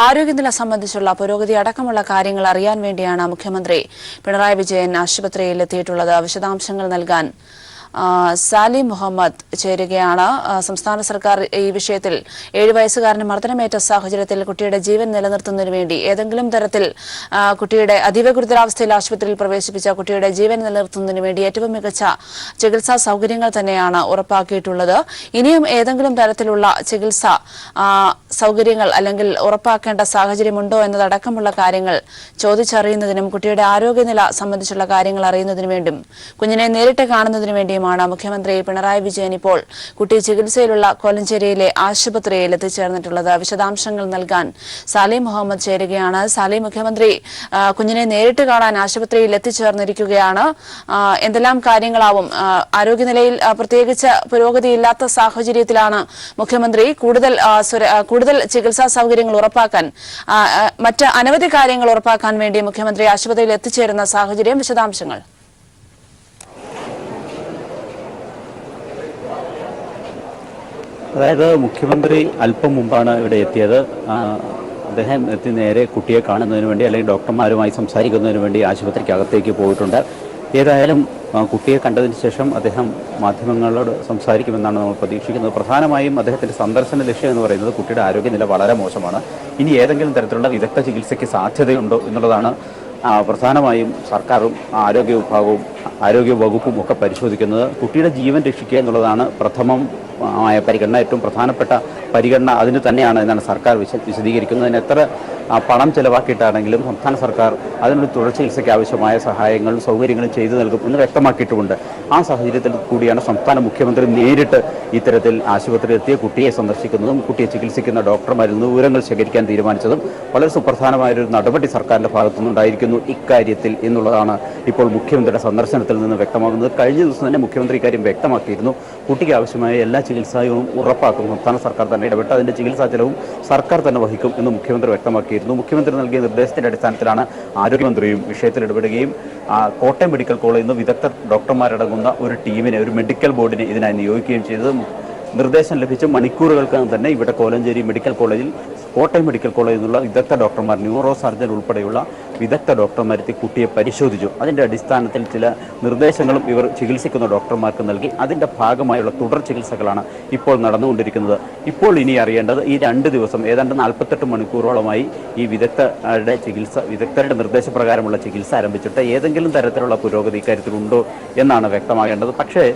ആരോഗ്യനില സംബന്ധിച്ചുള്ള പുരോഗതി അടക്കമുള്ള കാര്യങ്ങൾ അറിയാൻ വേണ്ടിയാണ് മുഖ്യമന്ത്രി പിണറായി വിജയൻ ആശുപത്രിയിൽ എത്തിയിട്ടുള്ളത്. വിശദാംശങ്ങൾ നൽകാൻ സാലി മുഹമ്മദ് ചേരുകയാണ്. സംസ്ഥാന സർക്കാർ ഈ വിഷയത്തിൽ 7 വയസ്സുകാരന് മർദ്ദനമേറ്റ സാഹചര്യത്തിൽ കുട്ടിയുടെ ജീവൻ നിലനിർത്തുന്നതിന് വേണ്ടി ഏതെങ്കിലും തരത്തിൽ കുട്ടിയുടെ അതീവ ഗുരുതരാവസ്ഥയിൽ ആശുപത്രിയിൽ പ്രവേശിപ്പിച്ച കുട്ടിയുടെ ജീവൻ നിലനിർത്തുന്നതിന് വേണ്ടി ഏറ്റവും മികച്ച ചികിത്സാ സൗകര്യങ്ങൾ തന്നെയാണ് ഉറപ്പാക്കിയിട്ടുള്ളത്. ഇനിയും ഏതെങ്കിലും തരത്തിലുള്ള ചികിത്സാ സൗകര്യങ്ങൾ അല്ലെങ്കിൽ ഉറപ്പാക്കേണ്ട സാഹചര്യമുണ്ടോ എന്നതടക്കമുള്ള കാര്യങ്ങൾ ചോദിച്ചറിയുന്നതിനും കുട്ടിയുടെ ആരോഗ്യനില സംബന്ധിച്ചുള്ള കാര്യങ്ങൾ അറിയുന്നതിനു വേണ്ടിയും കുഞ്ഞിനെ നേരിട്ട് കാണുന്നതിനു വേണ്ടിയും മുഖ്യമന്ത്രി പിണറായി വിജയൻ ഇപ്പോൾ കുട്ടി ചികിത്സയിലുള്ള കോലഞ്ചേരിയിലെ ആശുപത്രിയിൽ എത്തിച്ചേർന്നിട്ടുള്ളത്. വിശദാംശങ്ങൾ നൽകാൻ സാലി മുഹമ്മദ് ചേരുകയാണ്. സാലി, മുഖ്യമന്ത്രി കുഞ്ഞിനെ നേരിട്ട് കാണാൻ ആശുപത്രിയിൽ എത്തിച്ചേർന്നിരിക്കുകയാണ്. എന്തെല്ലാം കാര്യങ്ങളാവും ആരോഗ്യനിലയിൽ പ്രത്യേകിച്ച് പുരോഗതിയില്ലാത്ത സാഹചര്യത്തിലാണ് മുഖ്യമന്ത്രി കൂടുതൽ ചികിത്സാ സൗകര്യങ്ങൾ ഉറപ്പാക്കാൻ മറ്റ് അനവധി കാര്യങ്ങൾ ഉറപ്പാക്കാൻ വേണ്ടി മുഖ്യമന്ത്രി ആശുപത്രിയിൽ എത്തിച്ചേരുന്ന സാഹചര്യം, വിശദാംശങ്ങൾ? അതായത് മുഖ്യമന്ത്രി അല്പം മുമ്പാണ് ഇവിടെ എത്തിയത്. അദ്ദേഹം എത്തി നേരെ കുട്ടിയെ കാണുന്നതിന് വേണ്ടി അല്ലെങ്കിൽ ഡോക്ടർമാരുമായി സംസാരിക്കുന്നതിന് വേണ്ടി ആശുപത്രിക്കകത്തേക്ക് പോയിട്ടുണ്ട്. ഏതായാലും കുട്ടിയെ കണ്ടതിന് ശേഷം അദ്ദേഹം മാധ്യമങ്ങളോട് സംസാരിക്കുമെന്നാണ് നമ്മൾ പ്രതീക്ഷിക്കുന്നത്. പ്രധാനമായും അദ്ദേഹത്തിൻ്റെ സന്ദർശന ലക്ഷ്യം എന്ന് പറയുന്നത് കുട്ടിയുടെ ആരോഗ്യനില വളരെ മോശമാണ്, ഇനി ഏതെങ്കിലും തരത്തിലുള്ള വിദഗ്ധ ചികിത്സയ്ക്ക് സാധ്യതയുണ്ടോ എന്നുള്ളതാണ് പ്രധാനമായും സർക്കാരും ആരോഗ്യ വകുപ്പും ഒക്കെ പരിശോധിക്കുന്നത്. കുട്ടിയുടെ ജീവൻ രക്ഷിക്കുക എന്നുള്ളതാണ് പ്രഥമമായ പരിഗണന, ഏറ്റവും പ്രധാനപ്പെട്ട പരിഗണന അതിന് തന്നെയാണ് എന്നാണ് സർക്കാർ വിശദീകരിക്കുന്നത്. അതിന് എത്ര പണം ചെലവാക്കിയിട്ടാണെങ്കിലും സംസ്ഥാന സർക്കാർ അതിനൊരു തുടർ ചികിത്സയ്ക്ക് ആവശ്യമായ സഹായങ്ങളും സൗകര്യങ്ങളും ചെയ്തു നൽകും എന്ന് വ്യക്തമാക്കിയിട്ടുമുണ്ട്. ആ സാഹചര്യത്തിൽ കൂടിയാണ് സംസ്ഥാന മുഖ്യമന്ത്രി നേരിട്ട് ഇത്തരത്തിൽ ആശുപത്രിയിൽ എത്തിയ കുട്ടിയെ സന്ദർശിക്കുന്നതും കുട്ടിയെ ചികിത്സിക്കുന്ന ഡോക്ടർമാരിൽ നിന്ന് വിവരങ്ങൾ ശേഖരിക്കാൻ തീരുമാനിച്ചതും. വളരെ സുപ്രധാനമായൊരു നടപടി സർക്കാരിൻ്റെ ഭാഗത്തുനിന്നുണ്ടായിരിക്കുന്നു ഇക്കാര്യത്തിൽ എന്നുള്ളതാണ് ഇപ്പോൾ മുഖ്യമന്ത്രിയുടെ സന്ദർശനത്തിൽ നിന്ന് വ്യക്തമാകുന്നത്. കഴിഞ്ഞ ദിവസം തന്നെ മുഖ്യമന്ത്രി ഇക്കാര്യം വ്യക്തമാക്കിയിരുന്നു. കുട്ടിക്ക് ആവശ്യമായ എല്ലാ ചികിത്സയും ഉറപ്പാക്കും സംസ്ഥാന സർക്കാർ തന്നെ ഇടപെട്ട് അതിൻ്റെ ചികിത്സാ ചെലവും സർക്കാർ തന്നെ വഹിക്കും എന്ന് മുഖ്യമന്ത്രി വ്യക്തമാക്കിയിരുന്നു. മുഖ്യമന്ത്രി നൽകിയ നിർദ്ദേശത്തിന്റെ അടിസ്ഥാനത്തിലാണ് ആരോഗ്യമന്ത്രിയും വിഷയത്തിൽ ഇടപെടുകയും കോട്ടയം മെഡിക്കൽ കോളേജിൽ നിന്ന് വിദഗ്ധ ഡോക്ടർമാരടങ്ങുന്ന ഒരു ടീമിനെ, ഒരു മെഡിക്കൽ ബോർഡിനെ ഇതിനായി നിയോഗിക്കുകയും ചെയ്തത്. നിർദ്ദേശം ലഭിച്ച മണിക്കൂറുകൾക്ക് തന്നെ ഇവിടെ കോലഞ്ചേരി മെഡിക്കൽ കോളേജിൽ, കോട്ടയം മെഡിക്കൽ കോളേജിൽ നിന്നുള്ള വിദഗ്ധ ഡോക്ടർമാർ, ന്യൂറോ സർജൻ ഉൾപ്പെടെയുള്ള വിദഗ്ധ ഡോക്ടർമാരെത്തി കുട്ടിയെ പരിശോധിച്ചു. അതിൻ്റെ അടിസ്ഥാനത്തിൽ ചില നിർദ്ദേശങ്ങളും ഇവർ ചികിത്സിക്കുന്ന ഡോക്ടർമാർക്ക് നൽകി. അതിൻ്റെ ഭാഗമായുള്ള തുടർ ചികിത്സകളാണ് ഇപ്പോൾ നടന്നുകൊണ്ടിരിക്കുന്നത്. ഇപ്പോൾ ഇനി അറിയേണ്ടത് ഈ 2 ദിവസം ഏതാണ്ട് 48 മണിക്കൂറോളമായി ഈ വിദഗ്ധരുടെ നിർദ്ദേശപ്രകാരമുള്ള ചികിത്സ ആരംഭിച്ചിട്ട് ഏതെങ്കിലും തരത്തിലുള്ള പുരോഗതി ഇക്കാര്യത്തിലുണ്ടോ എന്നാണ് വ്യക്തമാകേണ്ടത്. പക്ഷേ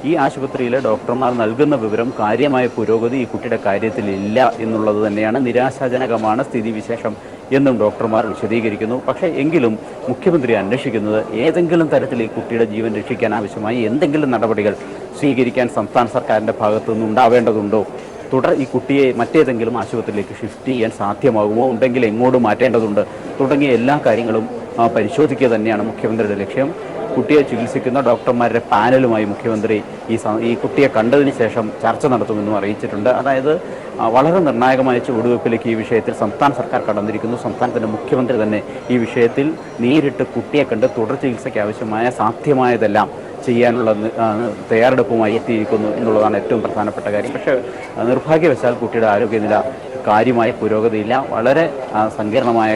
ഈ ആശുപത്രിയിലെ ഡോക്ടർമാർ നൽകുന്ന വിവരം കാര്യമായ പുരോഗതി ഈ കുട്ടിയുടെ കാര്യത്തിൽ ഇല്ല എന്നുള്ളത് തന്നെയാണ്. നിരാശാജനകമാണ് സ്ഥിതിവിശേഷം എന്നും ഡോക്ടർമാർ വിശദീകരിക്കുന്നു. പക്ഷേ എങ്കിലും മുഖ്യമന്ത്രി അന്വേഷിക്കുന്നത് ഏതെങ്കിലും തരത്തിൽ ഈ കുട്ടിയുടെ ജീവൻ രക്ഷിക്കാൻ ആവശ്യമായി എന്തെങ്കിലും നടപടികൾ സ്വീകരിക്കാൻ സംസ്ഥാന സർക്കാരിൻ്റെ ഭാഗത്തുനിന്ന് ഉണ്ടാവേണ്ടതുണ്ടോ, ഈ കുട്ടിയെ മറ്റേതെങ്കിലും ആശുപത്രിയിലേക്ക് ഷിഫ്റ്റ് ചെയ്യാൻ സാധ്യമാകുമോ, ഉണ്ടെങ്കിൽ എങ്ങോട്ട് മാറ്റേണ്ടതുണ്ട് തുടങ്ങിയ എല്ലാ കാര്യങ്ങളും പരിശോധിക്കുക തന്നെയാണ് മുഖ്യമന്ത്രിയുടെ ലക്ഷ്യം. കുട്ടിയെ ചികിത്സിക്കുന്ന ഡോക്ടർമാരുടെ പാനലുമായി മുഖ്യമന്ത്രി ഈ കുട്ടിയെ കണ്ടതിന് ശേഷം ചർച്ച നടത്തുമെന്നും അറിയിച്ചിട്ടുണ്ട്. അതായത് വളരെ നിർണായകമായ ചുവടുവയ്പ്പിലേക്ക് ഈ വിഷയത്തിൽ സംസ്ഥാന സർക്കാർ കടന്നിരിക്കുന്നു. സംസ്ഥാനത്തിൻ്റെ മുഖ്യമന്ത്രി തന്നെ ഈ വിഷയത്തിൽ നേരിട്ട് കുട്ടിയെ കണ്ട് തുടർ ചികിത്സയ്ക്ക് ആവശ്യമായ സാധ്യമായതെല്ലാം ചെയ്യാനുള്ള തയ്യാറെടുപ്പുമായി എത്തിയിരിക്കുന്നു എന്നുള്ളതാണ് ഏറ്റവും പ്രധാനപ്പെട്ട കാര്യം. പക്ഷേ നിർഭാഗ്യവശാൽ കുട്ടിയുടെ ആരോഗ്യനില കാര്യമായ പുരോഗതിയില്ല. വളരെ സങ്കീർണമായ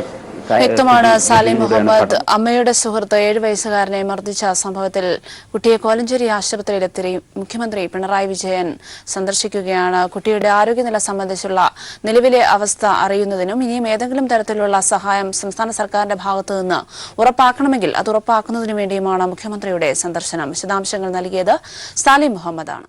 വ്യക്തമാണ്. സാലിം മുഹമ്മദ്, അമ്മയുടെ സുഹൃത്ത് 7 വയസ്സുകാരനെ മർദ്ദിച്ച സംഭവത്തിൽ കുട്ടിയെ കോലഞ്ചേരി ആശുപത്രിയിലെത്തി മുഖ്യമന്ത്രി പിണറായി വിജയൻ സന്ദർശിക്കുകയാണ്. കുട്ടിയുടെ ആരോഗ്യനില സംബന്ധിച്ചുള്ള നിലവിലെ അവസ്ഥ അറിയുന്നതിനും ഇനിയും ഏതെങ്കിലും തരത്തിലുള്ള സഹായം സംസ്ഥാന സർക്കാരിന്റെ ഭാഗത്തു നിന്ന് ഉറപ്പാക്കണമെങ്കിൽ അത് ഉറപ്പാക്കുന്നതിനു വേണ്ടിയുമാണ് മുഖ്യമന്ത്രിയുടെ സന്ദർശനം. വിശദാംശങ്ങൾ നൽകിയത് സാലിം മുഹമ്മദാണ്.